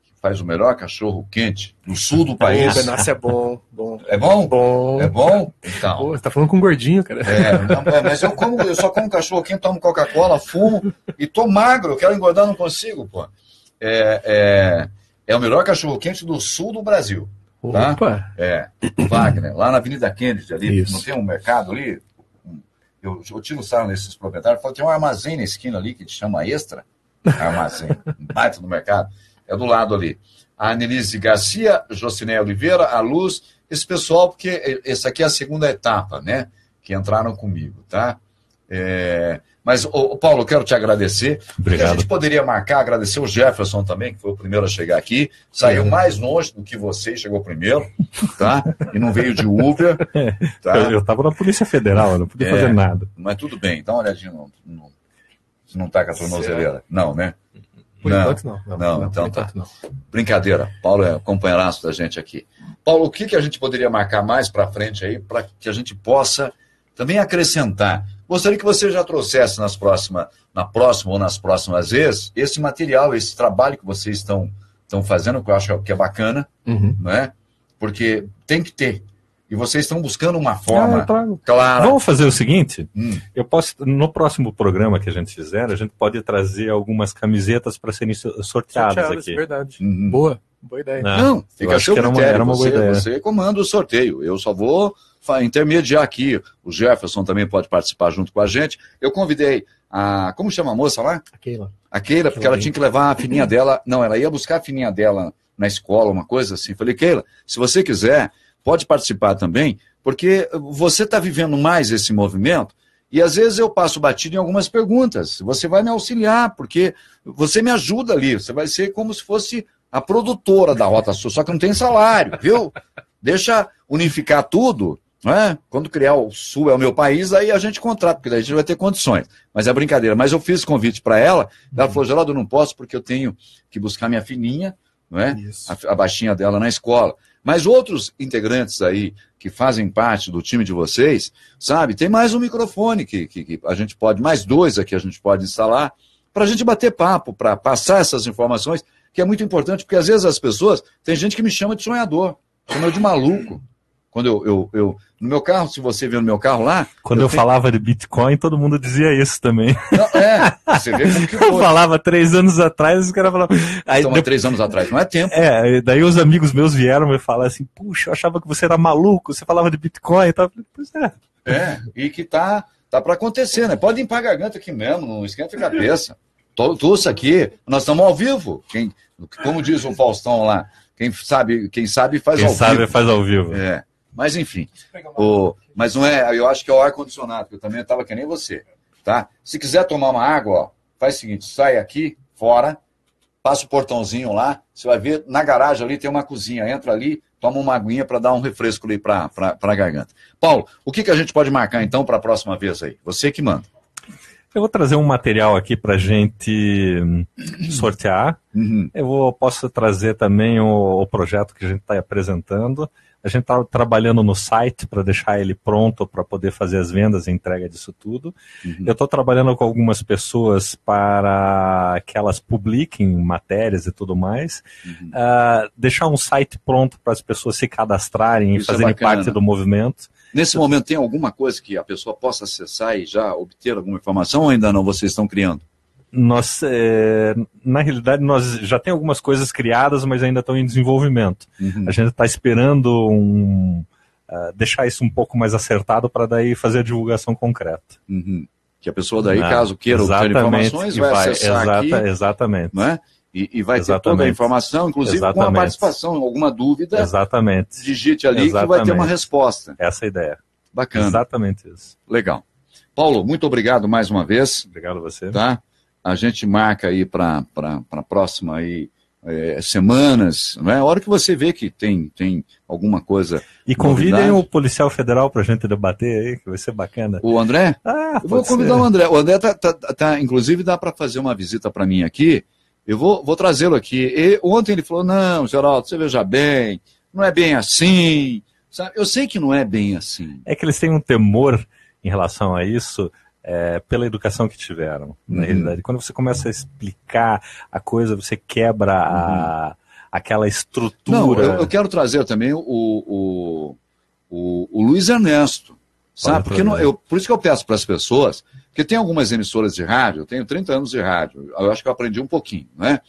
que faz o melhor cachorro quente do sul do país. O Benassi é bom. É bom? Bom. É bom? Então. Pô, você tá falando com um gordinho, cara. Mas eu só como cachorro quente, tomo Coca-Cola, fumo e tô magro, quero engordar, não consigo, pô. é o melhor cachorro-quente do sul do Brasil. Tá? Opa! Wagner, lá na Avenida Kennedy, ali, Isso. não tem um mercado ali? Eu tiro o sarro nesses proprietários, falo, tem um armazém na esquina ali que te chama Extra. Armazém, baita no mercado. É do lado ali. A Anelise Garcia, Jociné Oliveira, a Luz, esse pessoal, porque essa aqui é a segunda etapa, né? Que entraram comigo, tá? Mas, Paulo, eu quero te agradecer. Obrigado. A gente poderia marcar, agradecer o Jefferson também, que foi o primeiro a chegar aqui. Saiu mais longe do que você, chegou primeiro, tá? E não veio de Uber. Tá? Eu estava na Polícia Federal, eu não podia fazer nada. Mas tudo bem, dá uma olhadinha. Você não tá com a tornozeleira? Não, né? Por enquanto não. Não, então tá. Não. Brincadeira. Paulo é companheiraço da gente aqui. Paulo, o que a gente poderia marcar mais para frente aí, para que a gente possa também acrescentar? Gostaria que você já trouxesse na próxima ou nas próximas vezes esse material, esse trabalho que vocês estão fazendo, que eu acho que é bacana, né? Porque tem que ter. E vocês estão buscando uma forma clara. Vamos fazer o seguinte? Eu posso, no próximo programa que a gente fizer, a gente pode trazer algumas camisetas para serem sorteadas aqui. Verdade. Boa ideia. Não, fica a seu critério. Era uma boa ideia. Você comanda o sorteio. Eu só vou intermediar aqui. O Jefferson também pode participar junto com a gente. Eu convidei a... Como chama a moça lá? A Keila, porque ela tinha que levar a filhinha dela... Não, ela ia buscar a filhinha dela na escola, uma coisa assim. Falei, Keila, se você quiser... Pode participar também, porque você está vivendo mais esse movimento e às vezes eu passo batido em algumas perguntas. Você vai me auxiliar, porque você me ajuda ali. Você vai ser como se fosse a produtora da Rota Sul, só que não tem salário, viu? Deixa unificar tudo, né? Quando criar o Sul é o meu país, aí a gente contrata, porque daí a gente vai ter condições. Mas é brincadeira. Mas eu fiz convite para ela, ela falou, Geraldo, eu não posso porque eu tenho que buscar minha filhinha, não é? A baixinha dela na escola. Mas outros integrantes aí que fazem parte do time de vocês, sabe, tem mais um microfone que a gente pode, mais dois aqui a gente pode instalar, para a gente bater papo, para passar essas informações, que é muito importante, porque às vezes as pessoas, tem gente que me chama de sonhador, chama eu de maluco. Quando eu no meu carro, se você vê no meu carro lá... Quando eu falava de Bitcoin, todo mundo dizia isso também. Não, você vê como que foi. Eu falava 3 anos atrás, os caras falavam... Então, 3 anos atrás, não é tempo. Daí os amigos meus vieram me falar assim, puxa, eu achava que você era maluco, você falava de Bitcoin e tal. Pois é. E que tá para acontecer, né? Pode limpar a garganta aqui mesmo, não esquenta a cabeça. Tussa aqui, nós estamos ao vivo. Como diz o Faustão lá, quem sabe faz ao vivo. Quem sabe faz ao vivo. Mas enfim, mas não é, eu acho que é o ar-condicionado, que eu também estava que nem você, tá? Se quiser tomar uma água, ó, faz o seguinte, sai aqui, fora, passa o portãozinho lá, você vai ver, na garagem ali tem uma cozinha, entra ali, toma uma aguinha para dar um refresco ali para a garganta. Paulo, o que a gente pode marcar então para a próxima vez aí? Você que manda. Eu vou trazer um material aqui para a gente sortear. Eu posso trazer também o projeto que a gente está apresentando. A gente está trabalhando no site para deixar ele pronto para poder fazer as vendas e entrega disso tudo. Eu estou trabalhando com algumas pessoas para que elas publiquem matérias e tudo mais. Deixar um site pronto para as pessoas se cadastrarem e fazerem parte do movimento. Nesse momento tem alguma coisa que a pessoa possa acessar e já obter alguma informação ou ainda não vocês estão criando? Nós, na realidade, nós já tem algumas coisas criadas, mas ainda estão em desenvolvimento. A gente está esperando deixar isso um pouco mais acertado para daí fazer a divulgação concreta. Que a pessoa daí, caso queira obter informações, vai acessar aqui. Exatamente. Né? E vai ter toda a informação, inclusive com a participação, alguma dúvida. Exatamente. Digite ali que vai ter uma resposta. Essa é a ideia. Bacana. Exatamente isso. Legal. Paulo, muito obrigado mais uma vez. Obrigado a você. Tá? A gente marca aí para a próxima aí, semanas, não é? A hora que você vê que tem alguma coisa. E convidem o policial federal para a gente debater aí, que vai ser bacana. O André? Eu vou convidar o André. O André inclusive dá para fazer uma visita para mim aqui. Eu vou trazê-lo aqui. E ontem ele falou, não, Geraldo, você veja bem, não é bem assim. Sabe? Eu sei que não é bem assim. É que eles têm um temor em relação a isso, pela educação que tiveram, na realidade. Quando você começa a explicar a coisa, você quebra aquela estrutura. Não, eu quero trazer também o Luiz Ernesto, sabe? Porque por isso que eu peço para as pessoas, porque tem algumas emissoras de rádio, eu tenho 30 anos de rádio, eu acho que eu aprendi um pouquinho, né?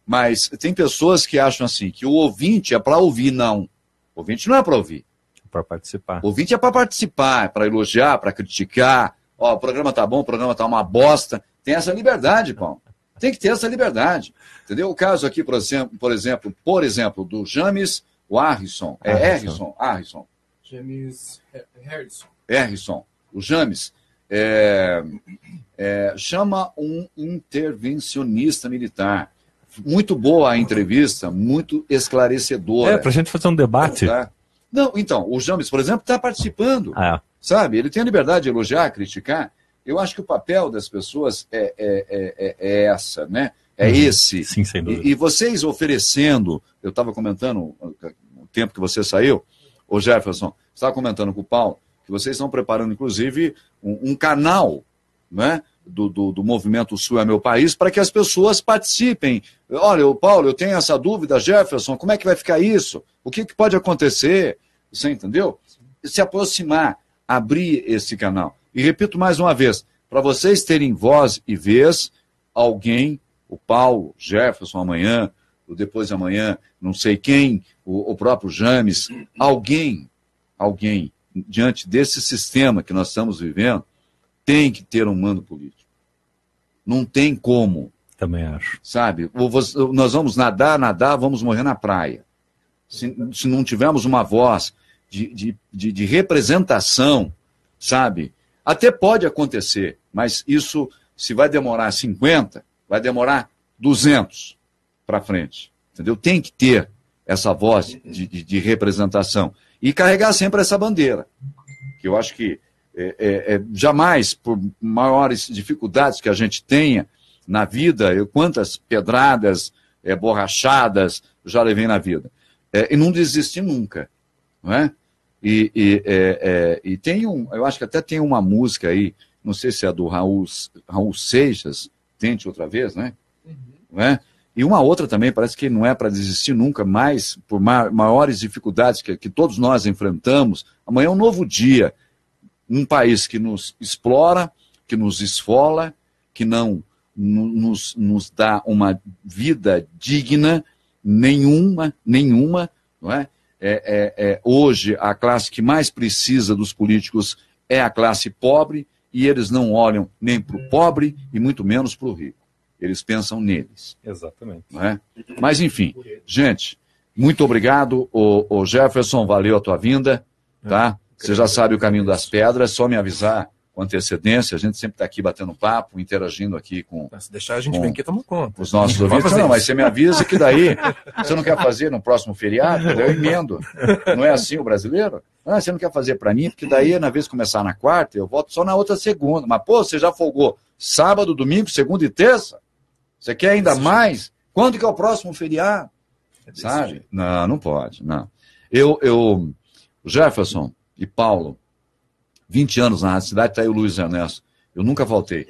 Mas tem pessoas que acham assim, que o ouvinte é para ouvir. Não. O ouvinte não é para ouvir. É para participar. O ouvinte é para participar, é para elogiar, para criticar. Ó, o programa tá bom, o programa tá uma bosta. Tem essa liberdade, Paulo. Tem que ter essa liberdade. Entendeu? O caso aqui, por exemplo, do James Harrison. Harrison. James Harrison. Harrison. O James chama um intervencionista militar. Muito boa a entrevista, muito esclarecedora. Para a gente fazer um debate. Tá? Não, então, o James, por exemplo, está participando. Sabe? Ele tem a liberdade de elogiar, criticar. Eu acho que o papel das pessoas é essa, né? É esse. Sim, sem dúvida. E vocês oferecendo, eu estava comentando o tempo que você saiu, o Jefferson, estava comentando com o Paulo, que vocês estão preparando, inclusive, um canal, né, do Movimento Sul é Meu País, para que as pessoas participem. Olha, Paulo, eu tenho essa dúvida, Jefferson, como é que vai ficar isso? O que pode acontecer? Você entendeu? Se aproximar, abrir esse canal. E repito mais uma vez, para vocês terem voz e vez, alguém, o Paulo, Jefferson amanhã, o depois de amanhã, não sei quem, o próprio James, alguém, diante desse sistema que nós estamos vivendo, tem que ter um mando político. Não tem como. Também acho. Sabe? Nós vamos nadar, vamos morrer na praia. Se não tivermos uma voz de representação, sabe? Até pode acontecer, mas isso, se vai demorar 50, vai demorar 200 para frente. Entendeu? Tem que ter essa voz de representação. E carregar sempre essa bandeira. Que eu acho que jamais, por maiores dificuldades que a gente tenha na vida, quantas pedradas, borrachadas já levei na vida. E não desistir nunca. Não é? E tem eu acho que até tem uma música aí, não sei se é do Raul Seixas, Tente Outra Vez, né? Não é? E uma outra também, parece que não é para desistir nunca mais, por maiores dificuldades que todos nós enfrentamos. Amanhã é um novo dia. Um país que nos explora, que nos esfola, que não nos dá uma vida digna, nenhuma, não é? Hoje, a classe que mais precisa dos políticos é a classe pobre, e eles não olham nem para o pobre e muito menos para o rico. Eles pensam neles. Exatamente. Não é? Mas, enfim, gente, muito obrigado. O Jefferson, valeu a tua vinda, tá? Você já sabe o caminho das pedras, só me avisar com antecedência. A gente sempre está aqui batendo papo, interagindo aqui com... Se deixar a gente vir aqui, toma conta. Os nossos ouvintes. Não, mas você me avisa que daí você não quer fazer no próximo feriado, daí eu emendo. Não é assim o brasileiro? Ah, você não quer fazer para mim, porque daí, na vez de começar na quarta, eu volto só na outra segunda. Mas, pô, você já folgou sábado, domingo, segunda e terça? Você quer ainda mais? Quando que é o próximo feriado? Sabe? Não pode, não. Jefferson e Paulo, 20 anos na Rádio Cidade, está aí o Luiz Ernesto. Eu nunca voltei.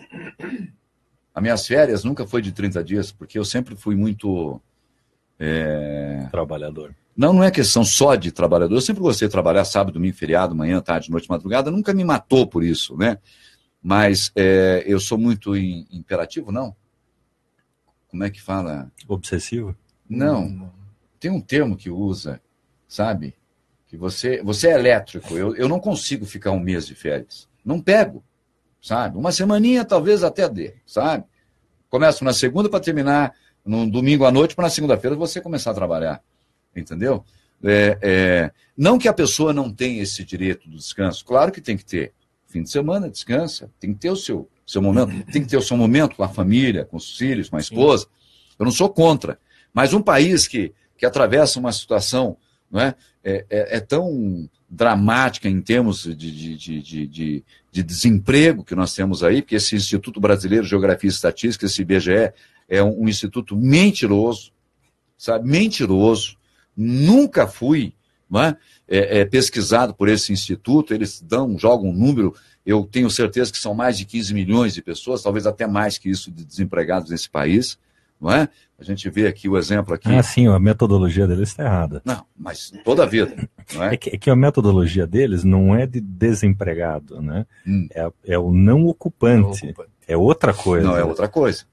As minhas férias nunca foi de 30 dias, porque eu sempre fui muito... Trabalhador. Não é questão só de trabalhador. Eu sempre gostei de trabalhar sábado, domingo, feriado, manhã, tarde, noite, madrugada. Nunca me matou por isso, né? Mas eu sou muito imperativo, não? Como é que fala? Obsessivo? Não. Tem um termo que usa, sabe? Que você é elétrico. Eu não consigo ficar um mês de férias. Não pego, sabe? Uma semaninha talvez até dê, sabe? Começo na segunda para terminar no domingo à noite, para na segunda-feira você começar a trabalhar. Entendeu? Não que a pessoa não tenha esse direito do descanso. Claro que tem que ter. Fim de semana, descansa. Tem que ter o seu momento. Tem que ter o seu momento com a família, com os filhos, com a esposa. Eu não sou contra. Mas um país que atravessa uma situação, não é tão dramática em termos de desemprego que nós temos aí, porque esse Instituto Brasileiro de Geografia e Estatística, esse IBGE, é um instituto mentiroso, sabe? Mentiroso. Nunca fui pesquisado por esse instituto, eles jogam um número, eu tenho certeza que são mais de 15 milhões de pessoas, talvez até mais que isso, de desempregados nesse país, não é? A gente vê aqui o exemplo aqui. Sim, a metodologia deles está errada. Não, mas toda a vida, não é? É que a metodologia deles não é de desempregado, né? É o não ocupante. É outra coisa. Não, é outra coisa.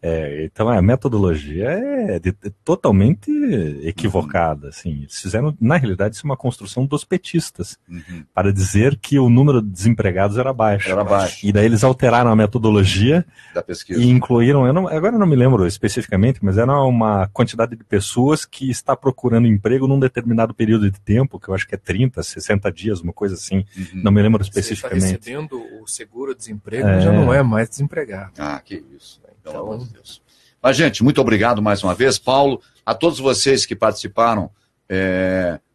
Então a metodologia é totalmente equivocada. Assim. Eles fizeram, na realidade, isso é uma construção dos petistas, para dizer que o número de desempregados era baixo. E daí eles alteraram a metodologia da pesquisa e incluíram, agora eu não me lembro especificamente, mas era uma quantidade de pessoas que está procurando emprego num determinado período de tempo, que eu acho que é 30, 60 dias, uma coisa assim. Não me lembro especificamente. Você está recebendo o seguro-desemprego, já não é mais desempregado. Que isso. Pelo amor de Deus. Mas, gente, muito obrigado mais uma vez. Paulo, a todos vocês que participaram,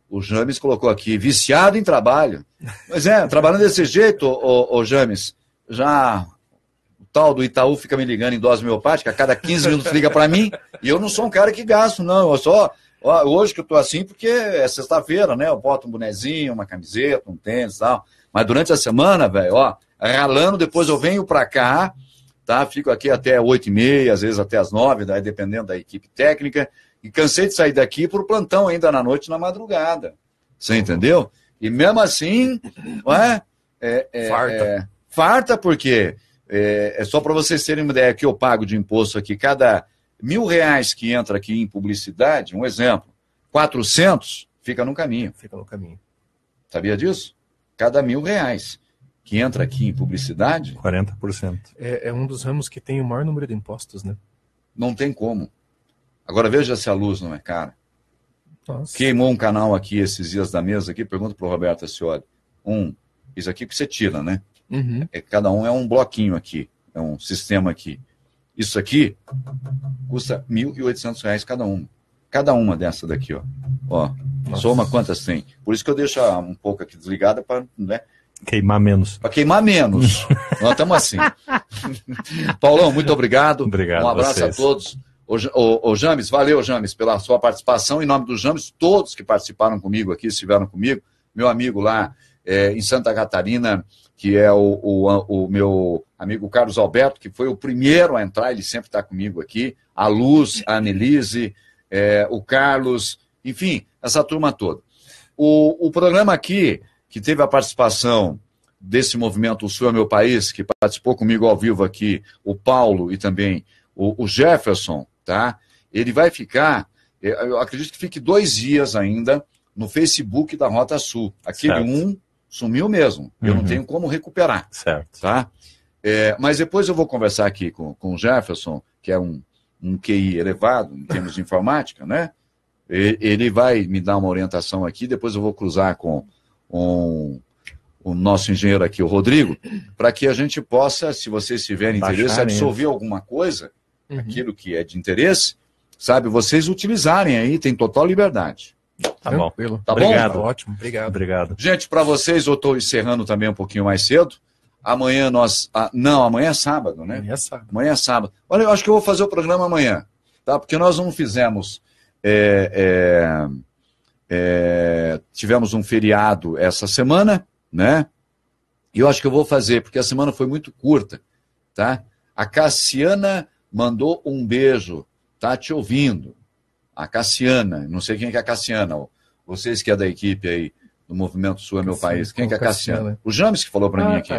o James colocou aqui, viciado em trabalho. Mas trabalhando desse jeito, ô James, já o tal do Itaú fica me ligando em dose homeopática, a cada 15 minutos liga para mim, e eu não sou um cara que gasto, não. Eu só, hoje que eu tô assim, porque é sexta-feira, né? Eu boto um bonezinho, uma camiseta, um tênis e tal. Mas durante a semana, velho, ralando, depois eu venho para cá, tá? Fico aqui até 8h30, às vezes até as 9, daí dependendo da equipe técnica, e cansei de sair daqui por plantão ainda na noite, na madrugada. Você entendeu? E mesmo assim, farta porque só para vocês terem uma ideia que eu pago de imposto aqui, cada R$1.000 que entra aqui em publicidade, um exemplo, 400 fica no caminho. Sabia disso? Cada R$1.000 que entra aqui em publicidade... 40%. É um dos ramos que tem o maior número de impostos, né? Não tem como. Agora veja se a luz não é cara. Nossa. Queimou um canal aqui esses dias da mesa aqui, pergunta para o Roberto Ascioli. Isso aqui que você tira, né? Cada um é um bloquinho aqui, é um sistema aqui. Isso aqui custa R$1.800 cada uma. Cada uma dessa daqui, ó. Soma quantas tem. Por isso que eu deixo um pouco aqui desligada para... Né? Queimar menos. Para queimar menos. Nós estamos assim. Paulão, muito obrigado. Obrigado. Um abraço a todos. Ô James, valeu, James, pela sua participação. Em nome do James, todos que participaram comigo aqui, estiveram comigo. Meu amigo lá em Santa Catarina, que é o meu amigo Carlos Alberto, que foi o primeiro a entrar, ele sempre está comigo aqui. A Luz, a Annelise, o Carlos, enfim, essa turma toda. O programa aqui, que teve a participação desse movimento O Sul é Meu País, que participou comigo ao vivo aqui, o Paulo e também o Jefferson, tá? Ele vai ficar, eu acredito que fique 2 dias ainda no Facebook da Rota Sul. Aquele sumiu mesmo, eu não tenho como recuperar. Certo. Tá? Mas depois eu vou conversar aqui com o Jefferson, que é um QI elevado em termos de informática, né? Ele vai me dar uma orientação aqui, depois eu vou cruzar com o nosso engenheiro aqui, o Rodrigo, para que a gente possa, se vocês tiverem interesse, absorver alguma coisa, aquilo que é de interesse, sabe, vocês utilizarem aí, tem total liberdade. Tá bom. Tá obrigado. Bom? Ótimo, obrigado. Gente, para vocês, eu estou encerrando também um pouquinho mais cedo. Amanhã amanhã é sábado, né? Amanhã é sábado. Olha, eu acho que eu vou fazer o programa amanhã, tá? Porque nós não fizemos... tivemos um feriado essa semana, né? E eu acho que eu vou fazer, porque a semana foi muito curta, tá? A Cassiana mandou um beijo, tá te ouvindo. A Cassiana, não sei quem é a Cassiana, vocês que é da equipe aí, do Movimento Sul é Meu País, quem é a Cassiana? O James que falou para mim aqui.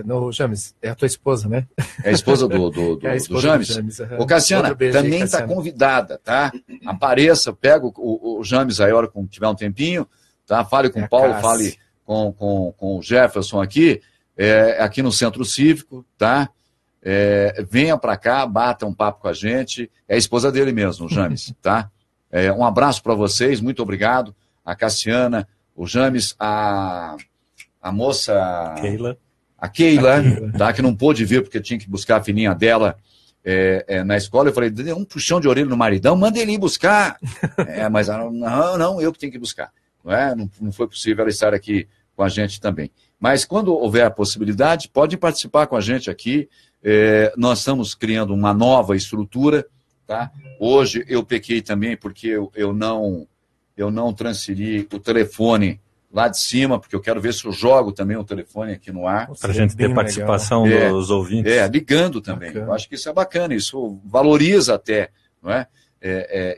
Não, James, é a tua esposa, né? É a esposa do James. Ô, Cassiana, também está convidada, tá? Apareça, pega o James aí, a hora que tiver um tempinho, tá? Fale com o Paulo, fale com o Jefferson aqui, aqui no Centro Cívico, tá? Venha para cá, bata um papo com a gente. É a esposa dele mesmo, o James, tá? Um abraço para vocês, muito obrigado. A Cassiana, o James, a moça... A Keila, tá? Que não pôde vir porque tinha que buscar a filhinha dela na escola. Eu falei, dê um puxão de orelha no maridão, manda ele ir buscar. Mas não, eu que tenho que buscar. Não foi possível ela estar aqui com a gente também. Mas quando houver a possibilidade, pode participar com a gente aqui. Nós estamos criando uma nova estrutura, tá? Hoje eu pequei também porque eu não transferi o telefone lá de cima, porque eu quero ver se eu jogo também o telefone aqui no ar. Para a gente ter participação dos ouvintes. Ligando também. Bacana. Eu acho que isso é bacana, isso valoriza até, não é?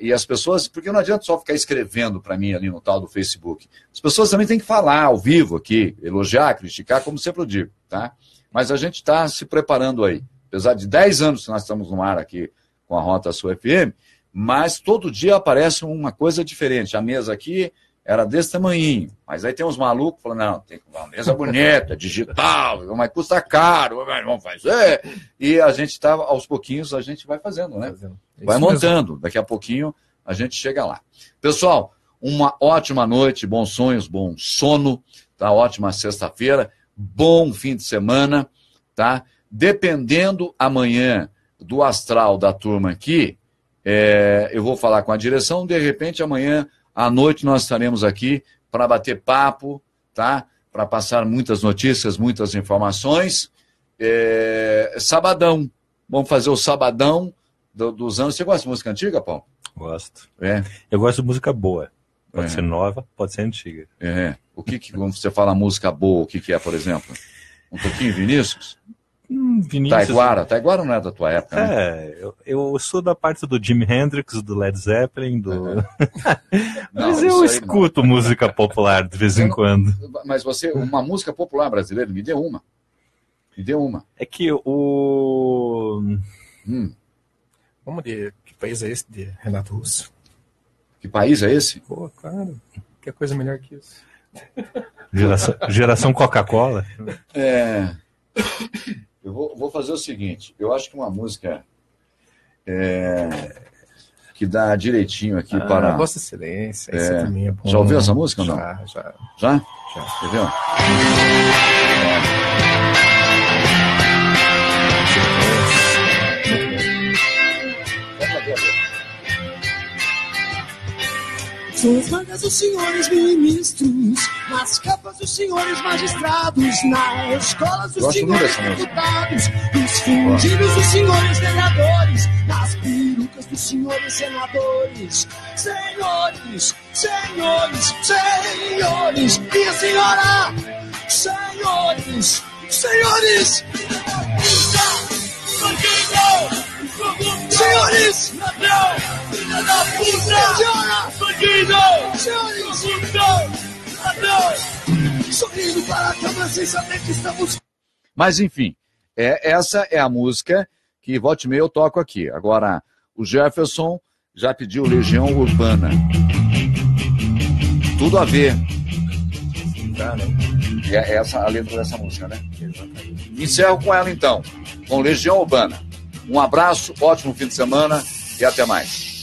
E as pessoas, porque não adianta só ficar escrevendo para mim ali no tal do Facebook. As pessoas também têm que falar ao vivo aqui, elogiar, criticar, como sempre eu digo, tá? Mas a gente está se preparando aí. apesar de 10 anos que nós estamos no ar aqui com a Rota Sul FM, mas todo dia aparece uma coisa diferente. A mesa aqui era desse tamanhinho, mas aí tem uns malucos falando, não, tem uma mesa bonita, digital, mas custa caro, vamos fazer. E a gente está, aos pouquinhos, a gente vai fazendo, né? Vai montando, mesmo. Daqui a pouquinho a gente chega lá. Pessoal, uma ótima noite, bons sonhos, bom sono, tá? Ótima sexta-feira, bom fim de semana, tá? Dependendo amanhã do astral da turma aqui, eu vou falar com a direção, de repente amanhã à noite nós estaremos aqui para bater papo, tá? Para passar muitas notícias, muitas informações. Sabadão, vamos fazer o sabadão dos anos. Você gosta de música antiga, Paulo? Gosto. Eu gosto de música boa. Pode ser nova, pode ser antiga. O que quando você fala música boa, o que é, por exemplo? Um pouquinho Vinícius? Vinícius. Taiguara não é da tua época, né? Eu sou da parte do Jimi Hendrix, do Led Zeppelin, mas eu escuto música popular de vez em quando. Mas você, uma música popular brasileira, me dê uma. Me dê uma. É que o... Vamos ver, que país é esse de Renato Russo? Que país é esse? Pô, claro, que coisa melhor que isso. Geração Coca-Cola? Eu vou fazer o seguinte, eu acho que uma música que dá direitinho aqui para... Vossa Excelência, isso também é bom. Já ouviu essa música ou não? Já. Já? Quer ver? São as mangas dos senhores ministros, nas capas dos senhores magistrados, nas escolas dos senhores deputados, nos fundilhos dos senhores vereadores, nas perucas dos senhores senadores. Senhores, senhores, senhores, minha senhora, senhores, senhores, senhores, filha da puta, senhora, bandido, senhores, sorrindo para a câmera sem saber que estamos... Mas enfim, essa é a música que volta e meia eu toco aqui. Agora, o Jefferson já pediu Legião Urbana. Tudo a ver. É essa a letra dessa música, né? Encerro com ela então, com Legião Urbana. Um abraço, ótimo fim de semana e até mais.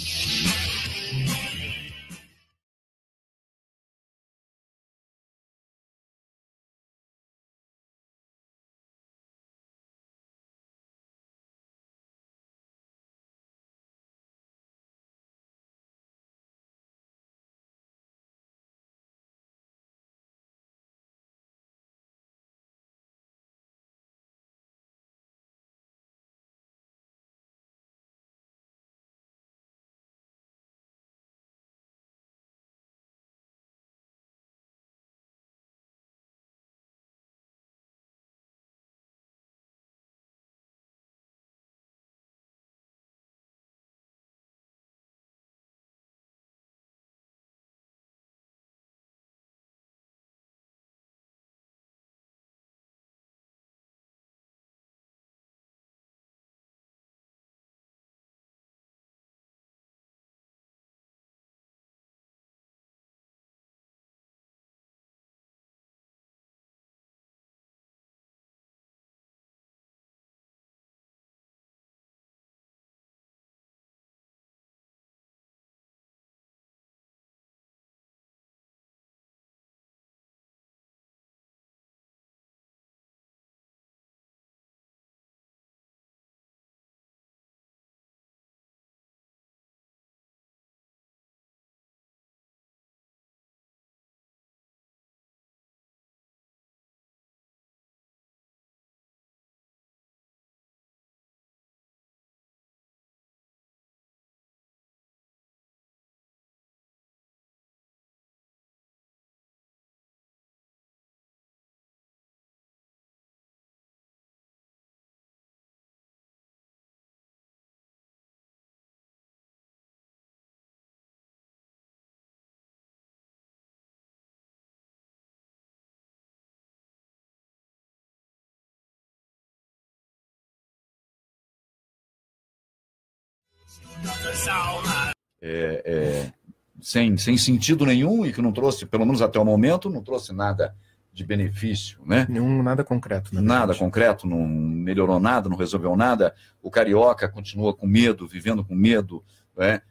sem sentido nenhum e que não trouxe, pelo menos até o momento, não trouxe nada de benefício, né? Nada concreto. Nada concreto, não melhorou nada, não resolveu nada. O carioca continua com medo, vivendo com medo, né?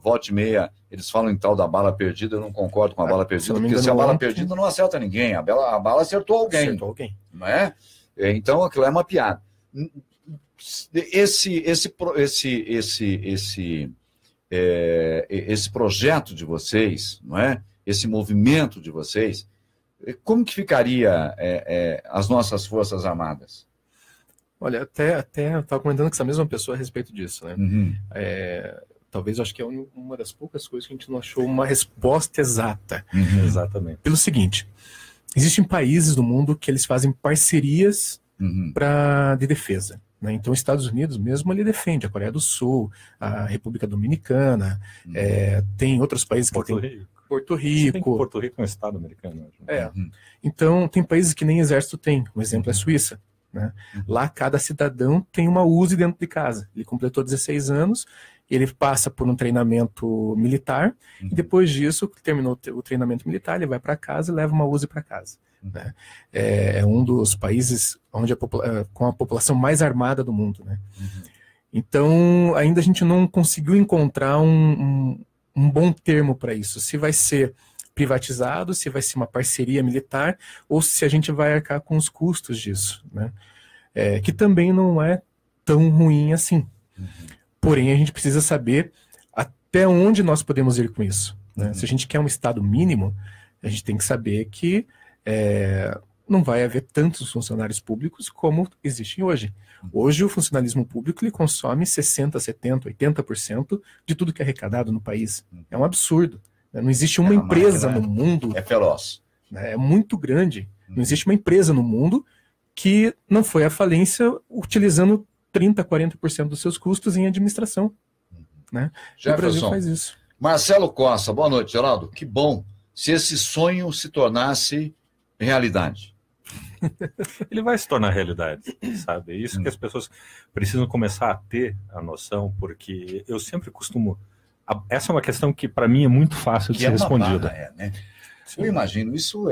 Volta e meia, eles falam em tal da bala perdida, eu não concordo com a bala perdida, porque se a bala perdida não acerta ninguém, a bala acertou alguém. Não é? Então aquilo é uma piada. Esse projeto de vocês, não é? Esse movimento de vocês, como que ficaria as nossas Forças Armadas? Olha, até eu estava comentando com essa mesma pessoa a respeito disso, né? Uhum. Talvez, acho que é uma das poucas coisas que a gente não achou uma resposta exata. Uhum. Exatamente. Pelo seguinte, existem países do mundo que eles fazem parcerias de defesa. Né? Então, os Estados Unidos mesmo, ele defende a Coreia do Sul, a República Dominicana, tem outros países que Porto Rico. Porto Rico é um estado americano. Então, tem países que nem exército tem. Um exemplo é a Suíça. Né? Lá, cada cidadão tem uma USE dentro de casa. Ele completou 16 anos, ele passa por um treinamento militar, e depois disso, terminou o treinamento militar, ele vai para casa e leva uma USE para casa. Né? É um dos países onde com a população mais armada do mundo. Né? Então, ainda a gente não conseguiu encontrar um bom termo para isso. Se vai ser privatizado, se vai ser uma parceria militar, ou se a gente vai arcar com os custos disso. Né? Que também não é tão ruim assim. Porém, a gente precisa saber até onde nós podemos ir com isso. Né? Se a gente quer um Estado mínimo, a gente tem que saber que não vai haver tantos funcionários públicos como existem hoje. Hoje, o funcionalismo público ele consome 60%, 70%, 80% de tudo que é arrecadado no país. É um absurdo. Né? Não existe uma empresa no mundo... É feroz. Né? É muito grande. Não existe uma empresa no mundo que não foi à falência utilizando 30%, 40% dos seus custos em administração. Né? E o Brasil faz isso. Marcelo Costa, boa noite, Geraldo. Que bom se esse sonho se tornasse realidade. Ele vai se tornar realidade, sabe? É isso que as pessoas precisam começar a ter a noção, porque eu sempre costumo... Essa é uma questão que, para mim, é muito fácil de ser respondida. Né? Eu imagino, isso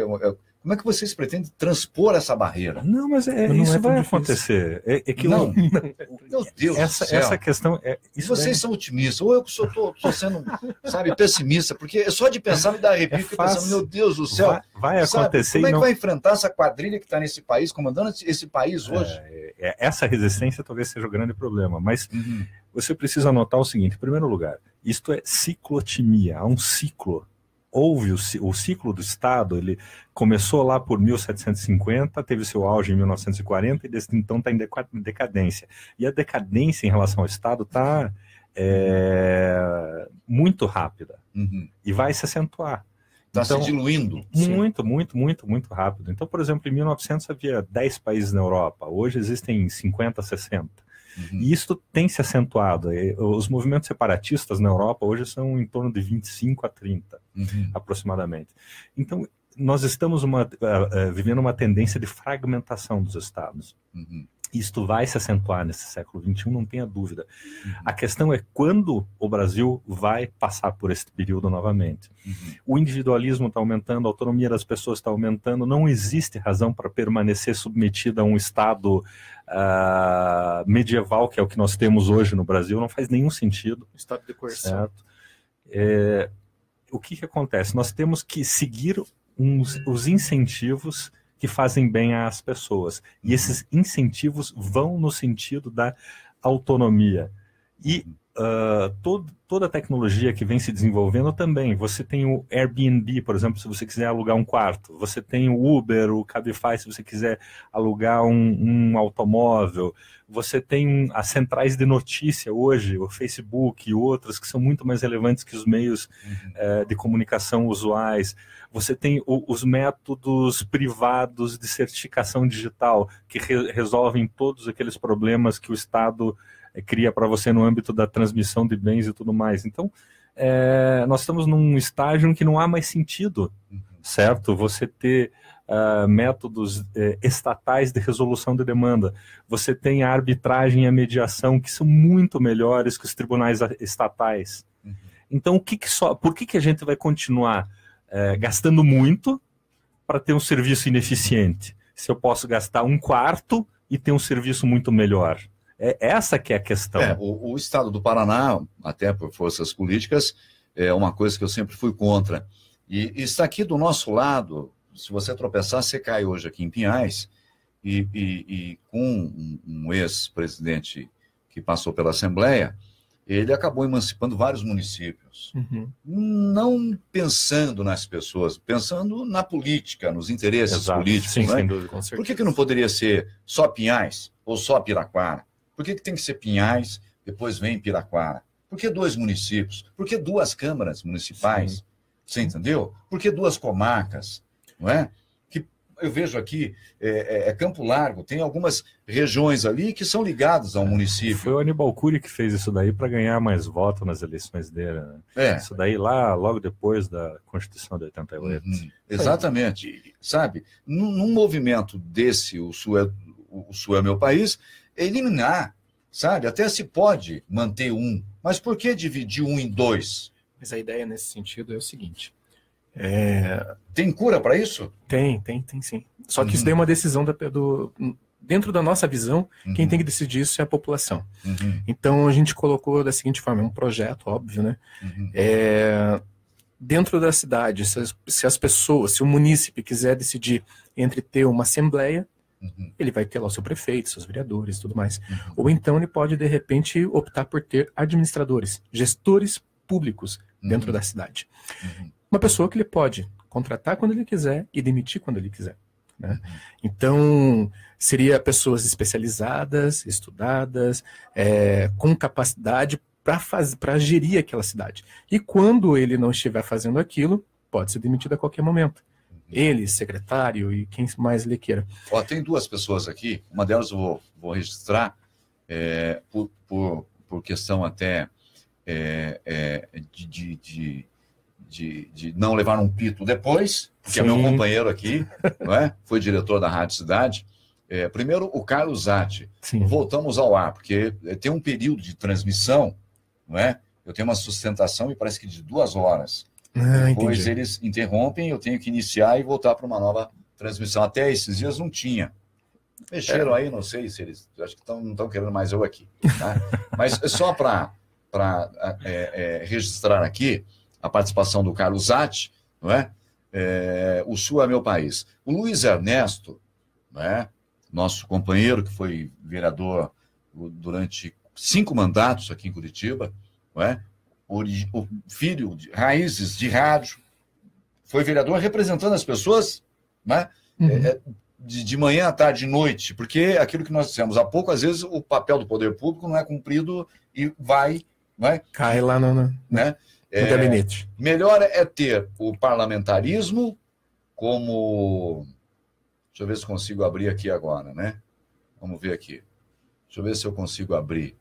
como é que vocês pretendem transpor essa barreira? Não, mas isso vai acontecer. Meu Deus do céu. Essa questão... Vocês são otimistas, ou eu estou sendo, sabe, pessimista, porque só de pensar me dá arrepio, pensando, meu Deus do céu. Vai acontecer. Como é que vai enfrentar essa quadrilha que está nesse país, comandando esse país hoje? Essa resistência talvez seja o grande problema, mas você precisa anotar o seguinte, em primeiro lugar, isto é ciclotimia, há um ciclo. Houve o ciclo do Estado, ele começou lá por 1750, teve seu auge em 1940 e desde então está em decadência. E a decadência em relação ao Estado está muito rápida e vai se acentuar. Está se diluindo. Muito rápido. Então, por exemplo, em 1900 havia 10 países na Europa, hoje existem 50, 60. E isso tem se acentuado. Os movimentos separatistas na Europa hoje são em torno de 25 a 30, aproximadamente. Então, nós estamos vivendo uma tendência de fragmentação dos Estados. Isto vai se acentuar nesse século XXI, não tenha dúvida. A questão é quando o Brasil vai passar por esse período novamente. O individualismo está aumentando, a autonomia das pessoas está aumentando, não existe razão para permanecer submetida a um Estado medieval, que é o que nós temos hoje no Brasil, não faz nenhum sentido. Estado de coerção. Certo? O que acontece? Nós temos que seguir os incentivos que fazem bem às pessoas. E esses incentivos vão no sentido da autonomia. E toda a tecnologia que vem se desenvolvendo também. Você tem o Airbnb, por exemplo, se você quiser alugar um quarto. Você tem o Uber, o Cabify, se você quiser alugar um automóvel. Você tem as centrais de notícia hoje, o Facebook e outras, que são muito mais relevantes que os meios de comunicação usuais. Você tem os métodos privados de certificação digital, que resolvem todos aqueles problemas que o Estado cria para você no âmbito da transmissão de bens e tudo mais. Então, nós estamos num estágio em que não há mais sentido, certo? Você ter métodos estatais de resolução de demanda. Você tem a arbitragem e a mediação, que são muito melhores que os tribunais estatais. Uhum. Então, por que a gente vai continuar gastando muito para ter um serviço ineficiente? Se eu posso gastar 1/4 e ter um serviço muito melhor. Essa que é a questão. O Estado do Paraná, até por forças políticas, é uma coisa que eu sempre fui contra. E está aqui do nosso lado. Se você tropeçar, você cai hoje aqui em Pinhais, e com um ex-presidente que passou pela Assembleia, ele acabou emancipando vários municípios. Uhum. Não pensando nas pessoas, pensando na política, nos interesses políticos. Sim, né? Sem dúvida, com certeza. Por que não poderia ser só Pinhais ou só Piraquara? Por que tem que ser Pinhais, depois vem Piraquara? Por que 2 municípios? Por que 2 câmaras municipais? Sim. Você entendeu? Por que 2 comarcas? Não é? Que eu vejo aqui, Campo Largo, tem algumas regiões ali que são ligadas ao município. Foi o Aníbal Cury que fez isso daí para ganhar mais votos nas eleições dele. Né? Isso daí lá, logo depois da Constituição de 88. Exatamente. Sabe, num movimento desse, o Sul é meu país, eliminar, sabe, até se pode manter mas por que dividir em 2? Mas a ideia nesse sentido é o seguinte... Tem cura para isso? Tem sim. Só que isso daí é uma decisão dentro da nossa visão, quem tem que decidir isso é a população. Então a gente colocou da seguinte forma, é um projeto, óbvio, né? Dentro da cidade, se o munícipe quiser decidir entre ter uma assembleia, ele vai ter lá o seu prefeito, seus vereadores e tudo mais. Ou então ele pode, de repente, optar por ter administradores, gestores públicos dentro da cidade. Uma pessoa que ele pode contratar quando ele quiser e demitir quando ele quiser. Né? Então, seria pessoas especializadas, estudadas, com capacidade para gerir aquela cidade. E quando ele não estiver fazendo aquilo, pode ser demitido a qualquer momento. Ele, secretário e quem mais lhe queira. Tem 2 pessoas aqui, uma delas eu vou registrar, por questão até de não levar um pito depois, que é meu companheiro aqui, não é? Foi diretor da Rádio Cidade. Primeiro, o Carlos Zatti. Voltamos ao ar, porque tem um período de transmissão, não é? Eu tenho uma sustentação e parece que de 2 horas. Depois entendi. Eles interrompem, eu tenho que iniciar e voltar para uma nova transmissão. Até esses dias não tinha. Mexeram aí, não sei se eles... Acho que não estão querendo mais eu aqui. Tá? Mas só para registrar aqui a participação do Carlos Zatti, não é? O Sul é meu país. O Luiz Ernesto, não é? Nosso companheiro, que foi vereador durante 5 mandatos aqui em Curitiba, não é? O filho de raízes de rádio, foi vereador representando as pessoas, né? De manhã, à tarde, de noite, porque aquilo que nós dissemos há pouco, às vezes o papel do poder público não é cumprido e cai lá no gabinete. Melhor é ter o parlamentarismo como... Deixa eu ver se consigo abrir aqui agora, né? Vamos ver aqui. Deixa eu ver se eu consigo abrir.